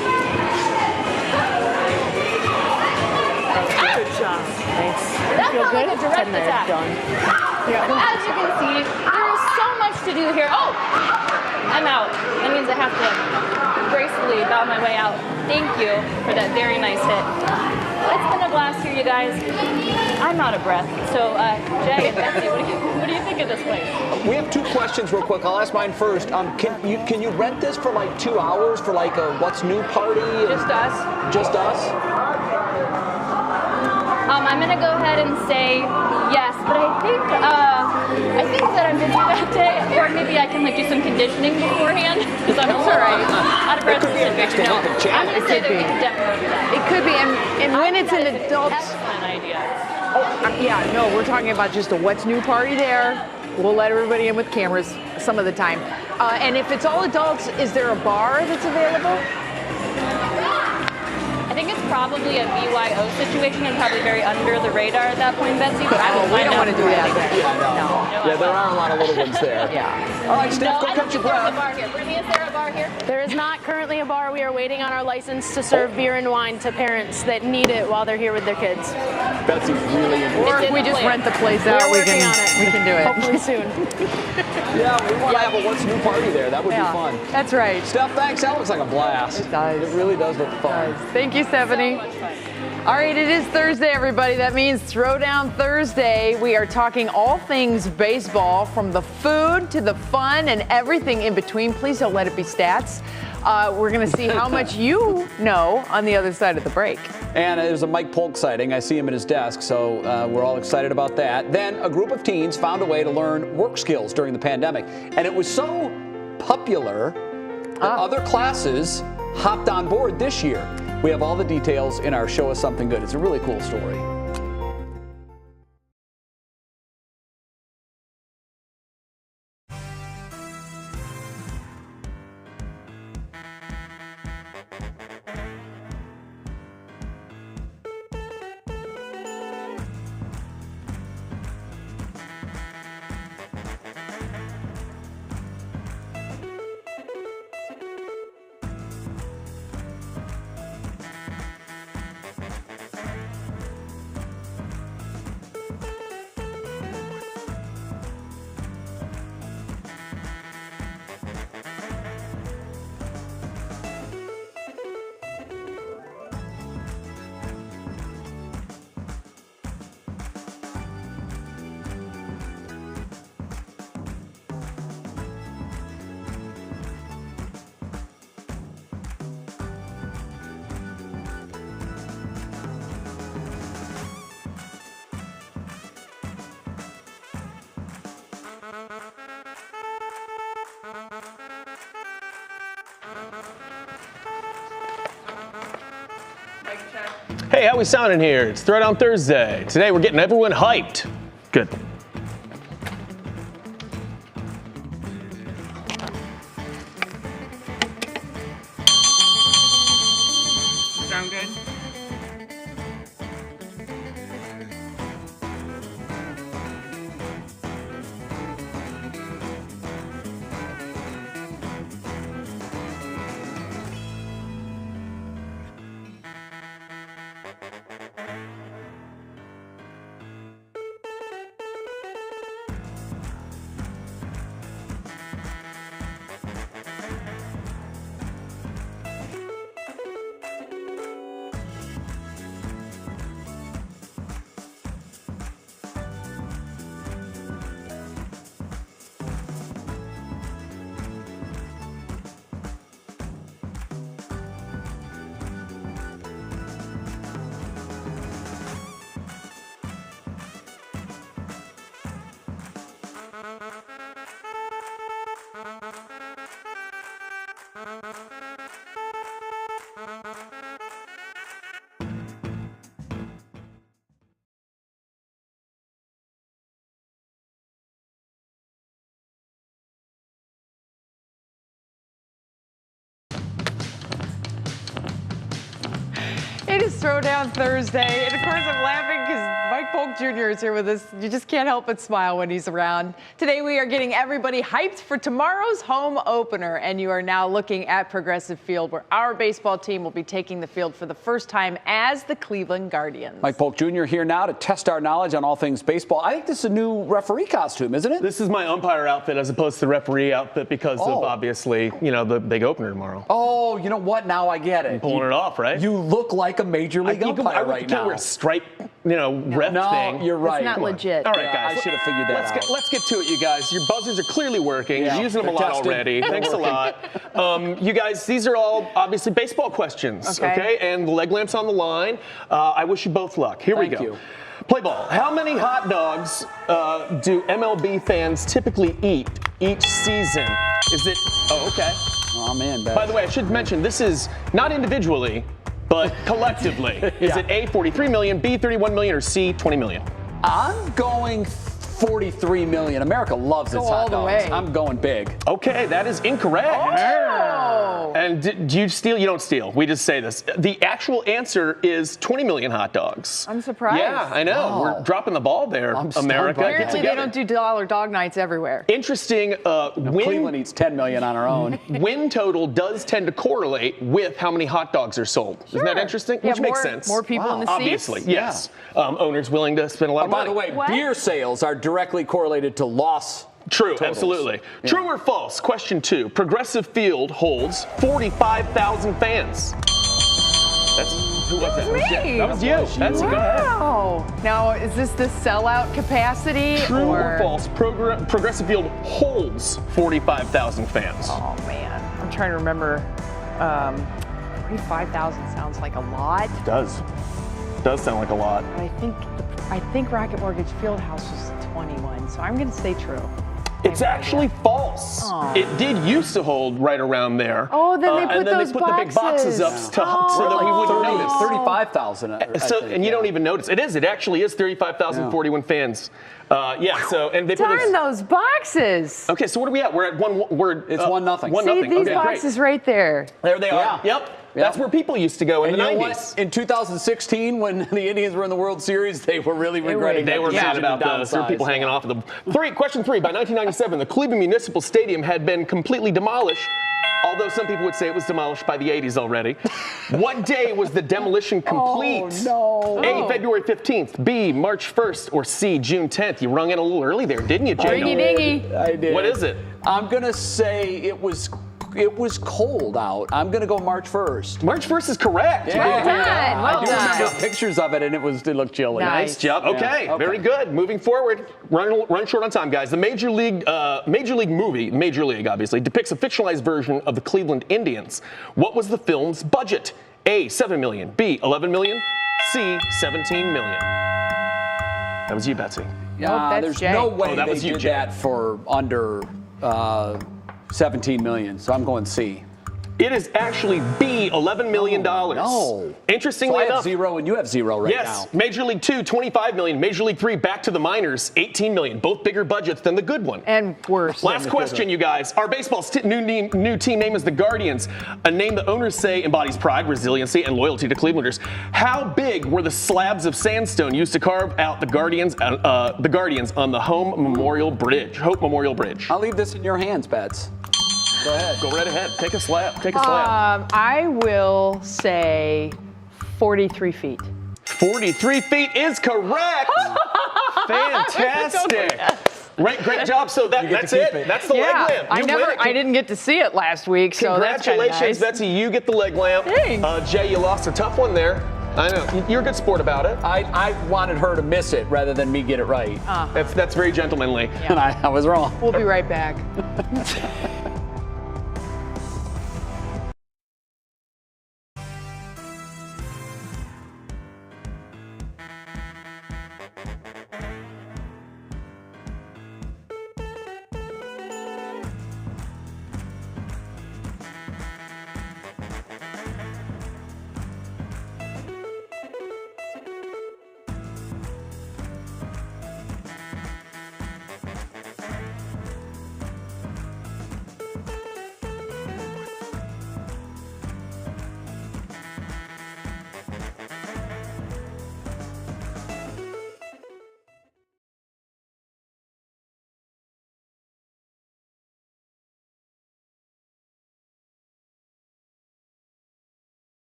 Good job. Thanks. That Feel felt good? like a direct 10 minutes attack. done. As you can see, there is so much to do here. Oh, I'm out. That means I have to gracefully bow my way out. Thank you for that very nice hit. It's been a blast here, you guys. I'm out of breath. So, Jay and Betsy, what do you think of this place? We have 2 questions real quick. I'll ask mine first. Can you rent this for like 2 hours for like a What's New party? Just us. Just us? I'm gonna go ahead and say yes, but I think that I'm busy that day, or maybe I can like do some conditioning beforehand because I'm all right. Out of breath. No, I'm gonna say that we can definitely do that. It could be, and when it's an adult. Excellent idea. Yeah, no, we're talking about just a What's New party there. We'll let everybody in with cameras some of the time. And if it's all adults, is there a bar that's available? I think it's probably a BYO situation and probably very under the radar at that point, Betsy. But I will we don't want to do that. Yeah, there are a lot of little ones there. Yeah. All right, Steph, go I don't catch your think there's a breath. bar here. Brittany, is there a bar here? There is not currently a bar. We are waiting on our license to serve beer and wine to parents that need it while they're here with their kids. Betsy's really into Or if we just rent the place out, We're we working on it. we can do it. Hopefully soon. Yeah, we want to have a What's New party there. That would be fun. That's right. Steph, thanks. That looks like a blast. It does. It really does look fun. Thank you, Stephanie. All right, it is Thursday, everybody. That means Throwdown Thursday. We are talking all things baseball, from the food to the fun and everything in between. Please don't let it be stats. We're going to see how much you know on the other side of the break. And there's a Mike Polk sighting. I see him at his desk, so we're all excited about that. Then a group of teens found a way to learn work skills during the pandemic. And it was so popular that other classes hopped on board this year. We have all the details in our Show Us Something Good. It's a really cool story. Hey, how we sounding here? It's Throwdown Thursday. Today we're getting everyone hyped. Good. Sound good? It is Throwdown Thursday, and of course I'm laughing because Mike Polk Jr. is here with us. You just can't help but smile when he's around. Today we are getting everybody hyped for tomorrow's home opener, and you are now looking at Progressive Field, where our baseball team will be taking the field for the first time as the Cleveland Guardians. Mike Polk Jr. here now to test our knowledge on all things baseball. I think this is a new referee costume, isn't it? This is my umpire outfit as opposed to the referee outfit because of obviously, the big opener tomorrow. Oh, you know what? Now I get it. I'm pulling it off, right? You look like a major league umpire right now. I can't wear a stripe, ref thing. No, you're right. It's not legit. All right, guys. I should have figured that out. Let's get to it, you guys. Your buzzers are clearly working. Yeah, You're using them a lot already. Thanks a lot. You guys, these are all obviously baseball questions, okay? And the leg lamp's on the line. I wish you both luck. Here we go. Thank you. Play ball. How many hot dogs do MLB fans typically eat each season? Is it? Oh, okay. Oh man. By the way, I should mention this is not individually, but collectively. Is it A, 43 million, B, 31 million, or C, 20 million? I'm going 43 million. America loves its hot dogs. way. I'm going big. Okay, that is incorrect. Oh. And do you steal? You don't steal. We just say this. The actual answer is 20 million hot dogs. I'm surprised. Yeah, I know. Wow. We're dropping the ball there, America. Get Apparently they together. don't do dollar dog nights everywhere. Interesting. Cleveland eats 10 million on our own. Win total does tend to correlate with how many hot dogs are sold. Sure. Isn't that interesting? Yeah, Which makes sense. More people in the seats. Obviously, yes. Owners willing to spend a lot of By money. the way, beer sales are directly correlated to loss. True, totals. absolutely. Yeah. True or false? Question 2. Progressive Field holds 45,000 fans. Who was that? Me. That was you. That's go ahead. Wow. Now, is this the sellout capacity? True or false? Progressive Field holds 45,000 fans. Oh, man. I'm trying to remember. 45,000 sounds like a lot. It does. Does sound like a lot. But I think Rocket Mortgage Fieldhouse was 21, so I'm going to say true. It's actually false. Oh. It did used to hold right around there. Oh, then they put and then those they put the big boxes up so that we wouldn't notice. 35,000. And you don't even notice. It actually is 35,041 fans. And they put Darn those boxes. Okay, so what are we at? We're at one. It's 1-0. See, these boxes right there. There they are. Yeah. Yep. That's where people used to go in the 90s. What? In 2016, when the Indians were in the World Series, they were really regretting They were sad about those. There were people hanging off of them. Question 3. By 1997, the Cleveland Municipal Stadium had been completely demolished, although some people would say it was demolished by the 80s already. What day was the demolition complete? Oh, no. A, February 15th, B, March 1st, or C, June 10th? You rung in a little early there, didn't you, Jay? Dingy dingy. I did. What is it? I'm going to say it was cold out. I'm going to go March 1st. March 1st is correct. Yeah. Well done. I do remember pictures of it, and it looked chilly. Nice job. Okay, very good. Moving forward, run short on time, guys. The Major League movie, Major League obviously, depicts a fictionalized version of the Cleveland Indians. What was the film's budget? A, 7 million. B, 11 million. C, 17 million. That was you, Betsy. Yeah, there's Jay. no way that they was you, did Jay. that for under 17 million. So I'm going C. It is actually B, $11 million. No. Interestingly So I have enough, 0 and you have 0 right now. yes, Major League 2, 25 million. Major League 3, back to the minors, 18 million. Both bigger budgets than the good one. And worse. Last question, you guys. Our baseball's new team name is the Guardians, a name the owners say embodies pride, resiliency, and loyalty to Clevelanders. How big were the slabs of sandstone used to carve out the Guardians on the Hope Memorial Bridge? I'll leave this in your hands, Bets. Go ahead. Go right ahead. Take a slab. Take a slab. I will say 43 feet. 43 feet is correct. Fantastic. Great job. So that's it. That's the leg lamp. I didn't get to see it last week, so that's kind of Congratulations, nice. Betsy. You get the leg lamp. Thanks. Jay, you lost a tough one there. I know. You're a good sport about it. I wanted her to miss it rather than me get it right. That's very gentlemanly. And I was wrong. We'll be right back.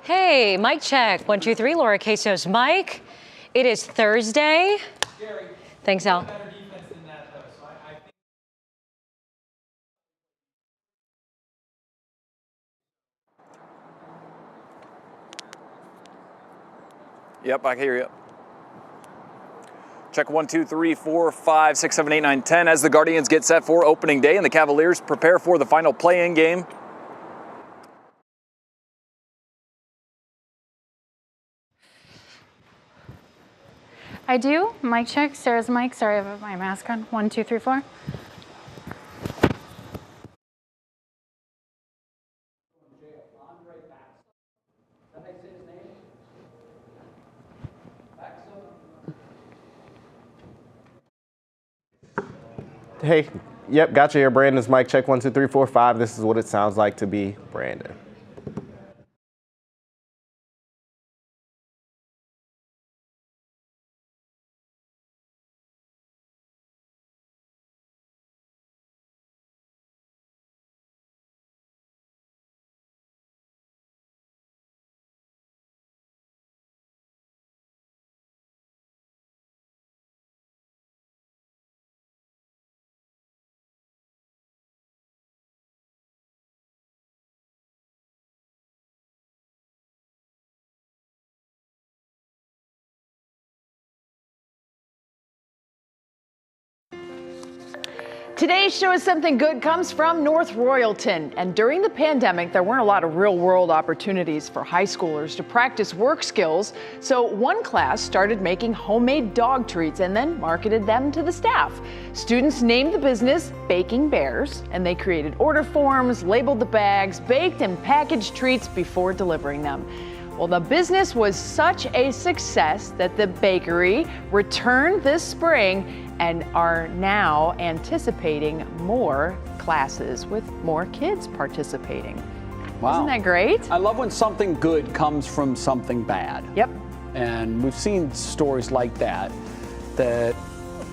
Hey, mic check. 1, 2, 3. Laura Queso's mic. It is Thursday. Thanks, Al. Yep, I can hear you. Check 1, 2, 3, 4, 5, 6, 7, 8, 9, 10 as the Guardians get set for opening day and the Cavaliers prepare for the final play-in game. I do. Mic check. Sarah's mic. Sorry, I have my mask on. 1, 2, 3, 4. Hey, yep, got you here. Brandon's mic check. 1, 2, 3, 4, 5. This is what it sounds like to be Brandon. Today's show is Something Good comes from North Royalton. And during the pandemic, there weren't a lot of real-world opportunities for high schoolers to practice work skills. So one class started making homemade dog treats and then marketed them to the staff. Students named the business Baking Bears, and they created order forms, labeled the bags, baked and packaged treats before delivering them. Well, the business was such a success that the bakery returned this spring and are now anticipating more classes with more kids participating. Wow. Isn't that great? I love when something good comes from something bad. Yep. And we've seen stories like that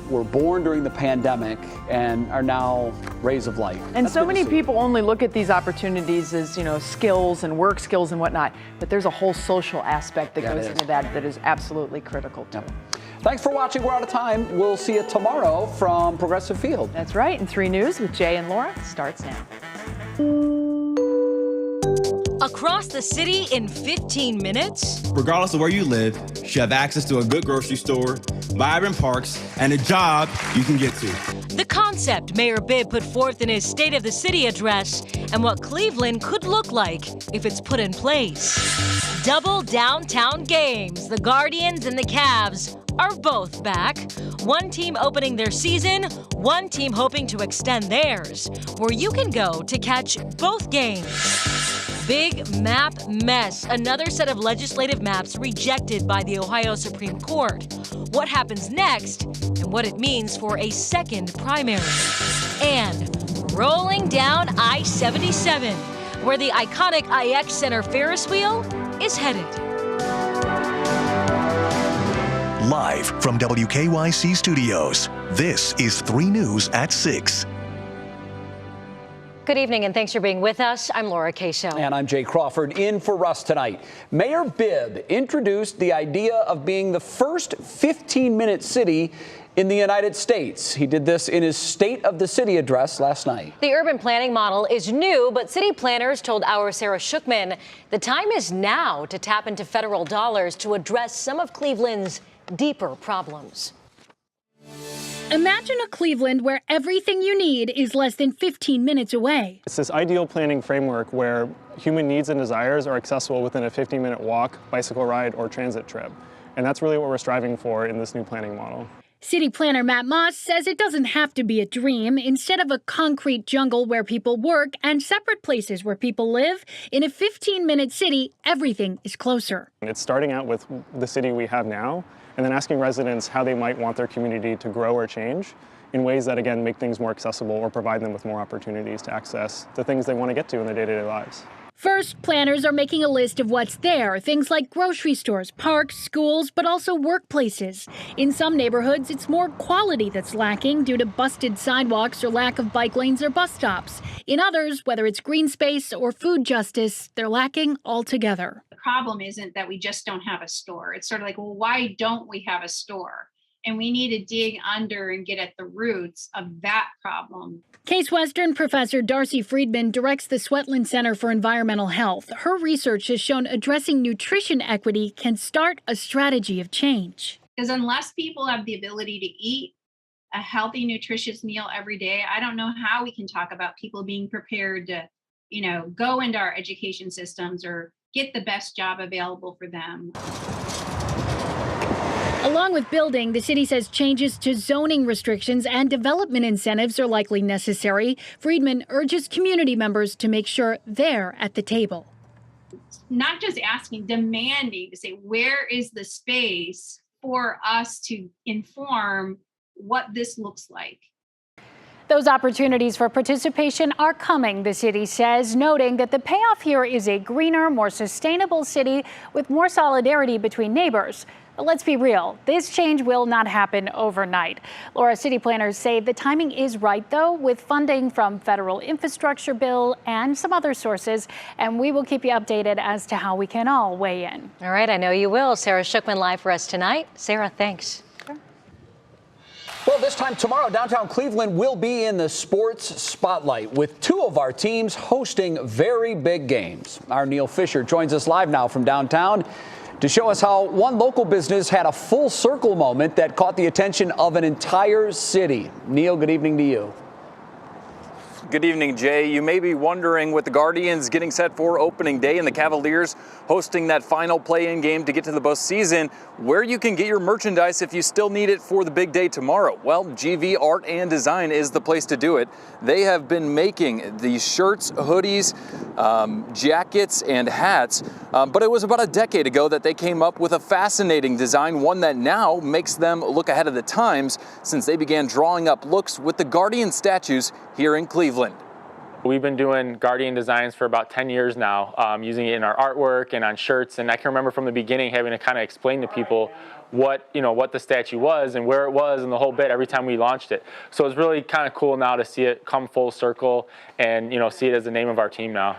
were born during the pandemic and are now rays of light. And That's so good to many see. people only look at these opportunities as, skills and work skills and whatnot, but there's a whole social aspect that goes into that is absolutely critical too. Thanks for watching. We're out of time. We'll see you tomorrow from Progressive Field. That's right. And 3 News with Jay and Laura starts now. Across the city in 15 minutes? Regardless of where you live, you should have access to a good grocery store, vibrant parks, and a job you can get to. The concept Mayor Bibb put forth in his State of the City address and what Cleveland could look like if it's put in place. Double downtown games. The Guardians and the Cavs are both back. One team opening their season, one team hoping to extend theirs, where you can go to catch both games. Big map mess. Another set of legislative maps rejected by the Ohio Supreme Court. What happens next and what it means for a second primary. And rolling down I-77, where the iconic IX Center Ferris wheel is headed. Live from WKYC Studios, this is 3 News at 6. Good evening and thanks for being with us. I'm Laura Queso. And I'm Jay Crawford in for Russ tonight. Mayor Bibb introduced the idea of being the first 15-minute city in the United States. He did this in his State of the City address last night. The urban planning model is new, but city planners told our Sarah Shookman the time is now to tap into federal dollars to address some of Cleveland's deeper problems. Imagine a Cleveland where everything you need is less than 15 minutes away. It's this ideal planning framework where human needs and desires are accessible within a 15-minute walk, bicycle ride, or transit trip. And that's really what we're striving for in this new planning model. City planner Matt Moss says it doesn't have to be a dream. Instead of a concrete jungle where people work and separate places where people live, in a 15-minute city, everything is closer. It's starting out with the city we have now, and then asking residents how they might want their community to grow or change in ways that, again, make things more accessible or provide them with more opportunities to access the things they want to get to in their day-to-day lives. First, planners are making a list of what's there, things like grocery stores, parks, schools, but also workplaces. In some neighborhoods, it's more quality that's lacking due to busted sidewalks or lack of bike lanes or bus stops. In others, whether it's green space or food justice, they're lacking altogether. problem isn't that we just don't have a store. It's sort of like, well, why don't we have a store? And we need to dig under and get at the roots of that problem. Case Western professor Darcy Friedman directs the Swetland Center for Environmental Health. Her research has shown addressing nutrition equity can start a strategy of change. Because unless people have the ability to eat a healthy, nutritious meal every day, I don't know how we can talk about people being prepared to, go into our education systems or get the best job available for them. Along with building, the city says changes to zoning restrictions and development incentives are likely necessary. Friedman urges community members to make sure they're at the table. Not just asking, demanding to say, where is the space for us to inform what this looks like? Those opportunities for participation are coming, the city says, noting that the payoff here is a greener, more sustainable city with more solidarity between neighbors. But let's be real, this change will not happen overnight. Laura, city planners say the timing is right, though, with funding from federal infrastructure bill and some other sources. And we will keep you updated as to how we can all weigh in. All right, I know you will. Sarah Shookman live for us tonight. Sarah, thanks. Well, this time tomorrow, downtown Cleveland will be in the sports spotlight with two of our teams hosting very big games. Our Neil Fisher joins us live now from downtown to show us how one local business had a full circle moment that caught the attention of an entire city. Neil, good evening to you. Good evening, Jay. You may be wondering, with the Guardians getting set for opening day and the Cavaliers hosting that final play-in game to get to the postseason, where you can get your merchandise if you still need it for the big day tomorrow. Well, GV Art and Design is the place to do it. They have been making these shirts, hoodies, jackets, and hats, but it was about a decade ago that they came up with a fascinating design, one that now makes them look ahead of the times since they began drawing up looks with the Guardian statues here in Cleveland. We've been doing Guardian designs for about 10 years now, using it in our artwork and on shirts. And I can remember from the beginning having to kind of explain to people what the statue was and where it was and the whole bit every time we launched it. So it's really kind of cool now to see it come full circle and see it as the name of our team now.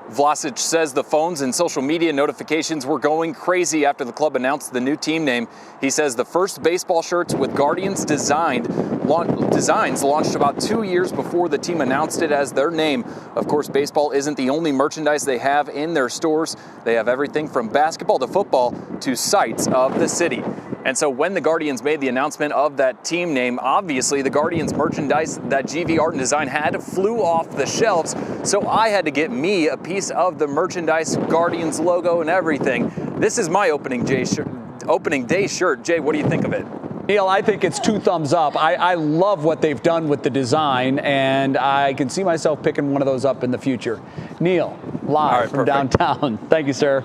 Vlasic says the phones and social media notifications were going crazy after the club announced the new team name. He says the first baseball shirts with Guardians designs launched about 2 years before the team announced it as their name. Of course, baseball isn't the only merchandise they have in their stores. They have everything from basketball to football to sights of the city. And so when the Guardians made the announcement of that team name, obviously the Guardians merchandise that GV Art and Design had flew off the shelves. So I had to get me a piece of the merchandise, Guardians logo and everything. This is my opening day shirt. Jay, what do you think of it? Neil, I think it's 2 thumbs up. I love what they've done with the design, and I can see myself picking one of those up in the future. Neil, live from downtown. Thank you, sir.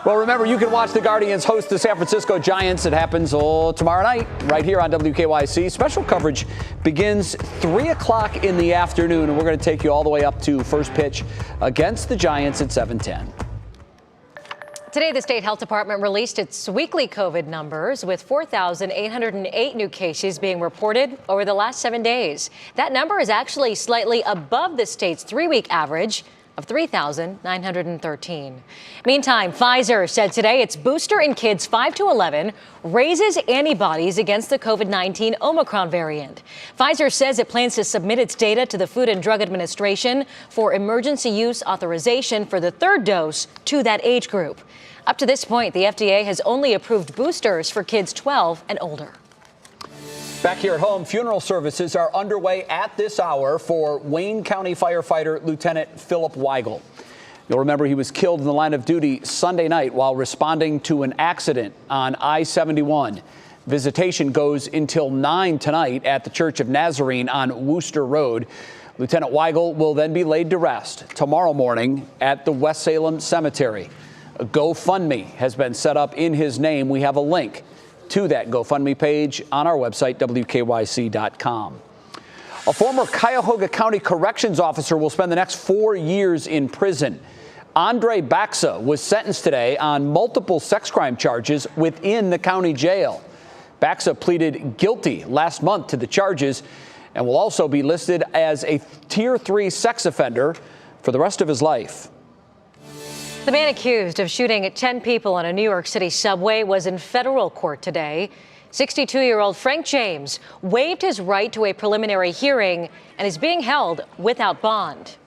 Well, remember, you can watch the Guardians host the San Francisco Giants. It happens tomorrow night right here on WKYC. Special coverage begins 3 o'clock in the afternoon, and we're going to take you all the way up to first pitch against the Giants at 7:10. Today, the state health department released its weekly COVID numbers with 4,808 new cases being reported over the last 7 days. That number is actually slightly above the state's 3-week average of 3,913. Meantime, Pfizer said today its booster in kids 5 to 11 raises antibodies against the COVID-19 Omicron variant. Pfizer says it plans to submit its data to the Food and Drug Administration for emergency use authorization for the 3rd dose to that age group. Up to this point, the FDA has only approved boosters for kids 12 and older. Back here at home, funeral services are underway at this hour for Wayne County firefighter Lieutenant Philip Weigel. You'll remember he was killed in the line of duty Sunday night while responding to an accident on I-71. Visitation goes until 9 tonight at the Church of Nazarene on Wooster Road. Lieutenant Weigel will then be laid to rest tomorrow morning at the West Salem Cemetery. A GoFundMe has been set up in his name. We have a link to that GoFundMe page on our website, WKYC.com. A former Cuyahoga County corrections officer will spend the next 4 years in prison. Andre Baxa was sentenced today on multiple sex crime charges within the county jail. Baxa pleaded guilty last month to the charges and will also be listed as a Tier 3 sex offender for the rest of his life. The man accused of shooting 10 people on a New York City subway was in federal court today. 62-year-old Frank James waived his right to a preliminary hearing and is being held without bond.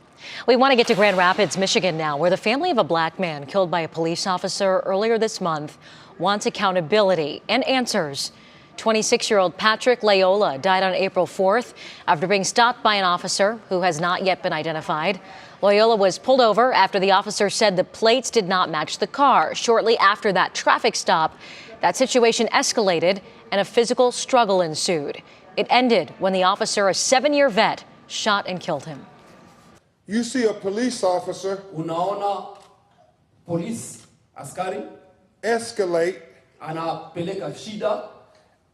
We want to get to Grand Rapids, Michigan now, where the family of a black man killed by a police officer earlier this month wants accountability and answers. 26-year-old Patrick Loyola died on April 4th after being stopped by an officer who has not yet been identified. Loyola was pulled over after the officer said the plates did not match the car. Shortly after that traffic stop, that situation escalated and a physical struggle ensued. It ended when the officer, a 7-year vet, shot and killed him. You see a police officer unaona polisi askari escalate anapeleka shida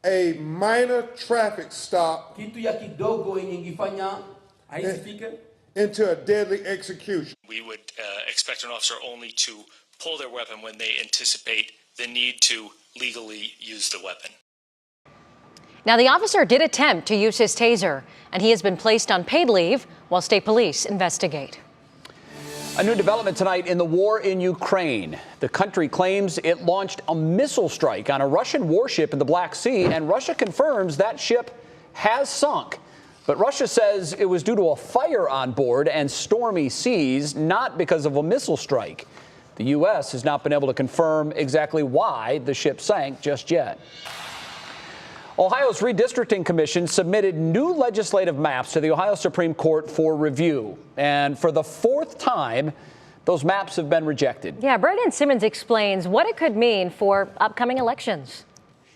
a minor traffic stop kitu ya kidogo yenye ingefanya haisifike into a deadly execution. We would expect an officer only to pull their weapon when they anticipate the need to legally use the weapon. Now, the officer did attempt to use his taser, and he has been placed on paid leave while state police investigate. A new development tonight in the war in Ukraine. The country claims it launched a missile strike on a Russian warship in the Black Sea, and Russia confirms that ship has sunk. But Russia says it was due to a fire on board and stormy seas, not because of a missile strike. The U.S. has not been able to confirm exactly why the ship sank just yet. Ohio's Redistricting Commission submitted new legislative maps to the Ohio Supreme Court for review. And for the 4th time, those maps have been rejected. Yeah, Brandon Simmons explains what it could mean for upcoming elections.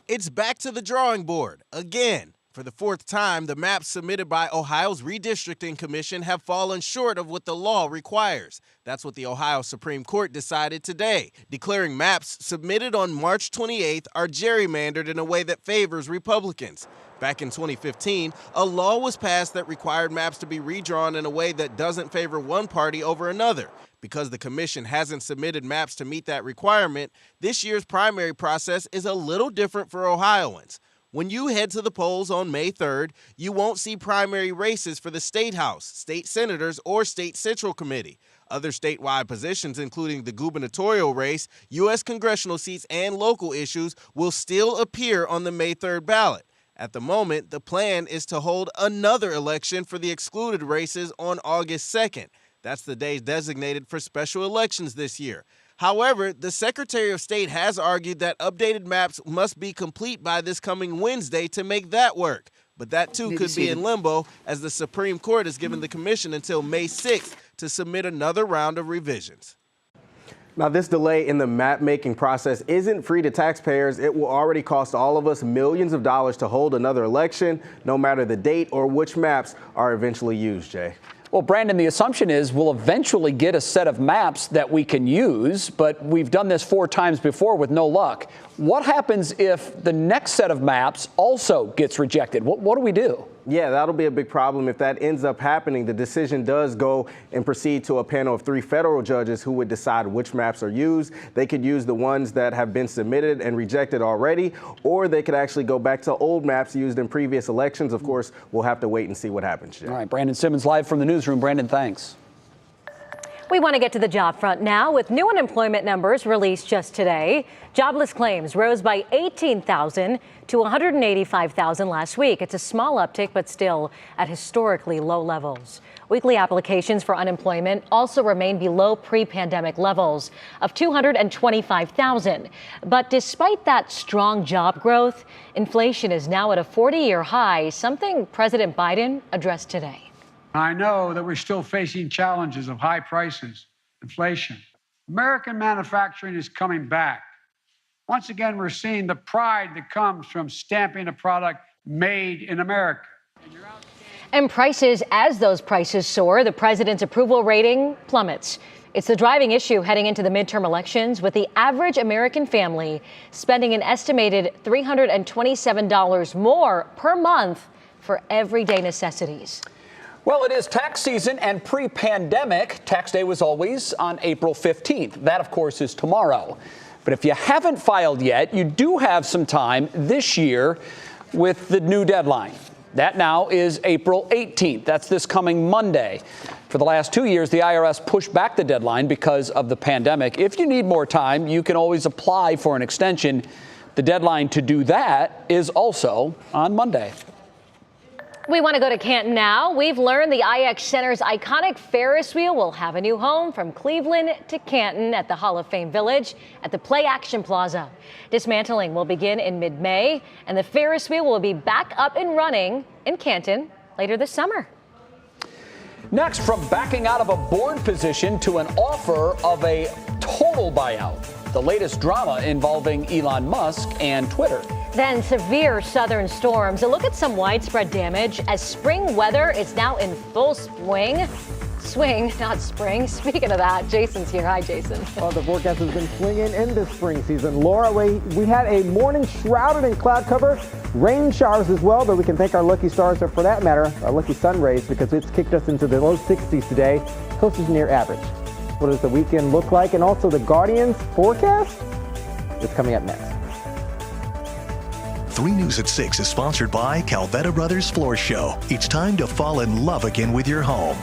It's back to the drawing board again. For the 4th time, the maps submitted by Ohio's Redistricting Commission have fallen short of what the law requires. That's what the Ohio Supreme Court decided today, declaring maps submitted on March 28th are gerrymandered in a way that favors Republicans. Back in 2015, a law was passed that required maps to be redrawn in a way that doesn't favor one party over another. Because the commission hasn't submitted maps to meet that requirement, this year's primary process is a little different for Ohioans. When you head to the polls on May 3rd, you won't see primary races for the State House, state senators, or state central committee. Other statewide positions, including the gubernatorial race, U.S. congressional seats, and local issues, will still appear on the May 3rd ballot. At the moment, the plan is to hold another election for the excluded races on August 2nd. That's the day designated for special elections this year. However, the Secretary of State has argued that updated maps must be complete by this coming Wednesday to make that work. But that, too, could be in limbo, as the Supreme Court has given the commission until May 6th to submit another round of revisions. Now, this delay in the map-making process isn't free to taxpayers. It will already cost all of us millions of dollars to hold another election, no matter the date or which maps are eventually used, Jay. Well, Brandon, the assumption is we'll eventually get a set of maps that we can use, but we've done this 4 times before with no luck. What happens if the next set of maps also gets rejected? What do we do? Yeah, that'll be a big problem. If that ends up happening, the decision does go and proceed to a panel of 3 federal judges who would decide which maps are used. They could use the ones that have been submitted and rejected already, or they could actually go back to old maps used in previous elections. Of course, we'll have to wait and see what happens, Jay. All right, Brandon Simmons live from the newsroom. Brandon, thanks. We want to get to the job front now with new unemployment numbers released just today. Jobless claims rose by 18,000 to 185,000 last week. It's a small uptick, but still at historically low levels. Weekly applications for unemployment also remain below pre-pandemic levels of 225,000. But despite that strong job growth, inflation is now at a 40-year high, something President Biden addressed today. I know that we're still facing challenges of high prices, inflation. American manufacturing is coming back. Once again, we're seeing the pride that comes from stamping a product made in America. And prices, as those prices soar, the president's approval rating plummets. It's the driving issue heading into the midterm elections, with the average American family spending an estimated $327 more per month for everyday necessities. Well, it is tax season, and pre-pandemic, tax day was always on April 15th. That, of course, is tomorrow. But if you haven't filed yet, you do have some time this year with the new deadline. That now is April 18th. That's this coming Monday. For the last 2 years, the IRS pushed back the deadline because of the pandemic. If you need more time, you can always apply for an extension. The deadline to do that is also on Monday. We want to go to Canton now. We've learned the IX Center's iconic Ferris wheel will have a new home from Cleveland to Canton at the Hall of Fame Village at the Play Action Plaza. Dismantling will begin in mid-May, and the Ferris wheel will be back up and running in Canton later this summer. Next, from backing out of a board position to an offer of a total buyout. The latest drama involving Elon Musk and Twitter. Then severe southern storms. A look at some widespread damage as spring weather is now in full swing. Swing, not spring. Speaking of that, Jason's here. Hi, Jason. Well, the forecast has been swinging in this spring season. Laura, we had a morning shrouded in cloud cover, rain showers as well, but we can thank our lucky stars, or for that matter, our lucky sun rays, because it's kicked us into the low 60s today. Coast is near average. What does the weekend look like? And also the Guardians forecast? It's coming up next. 3 News at 6 is sponsored by Calvetta Brothers Floor Show. It's time to fall in love again with your home.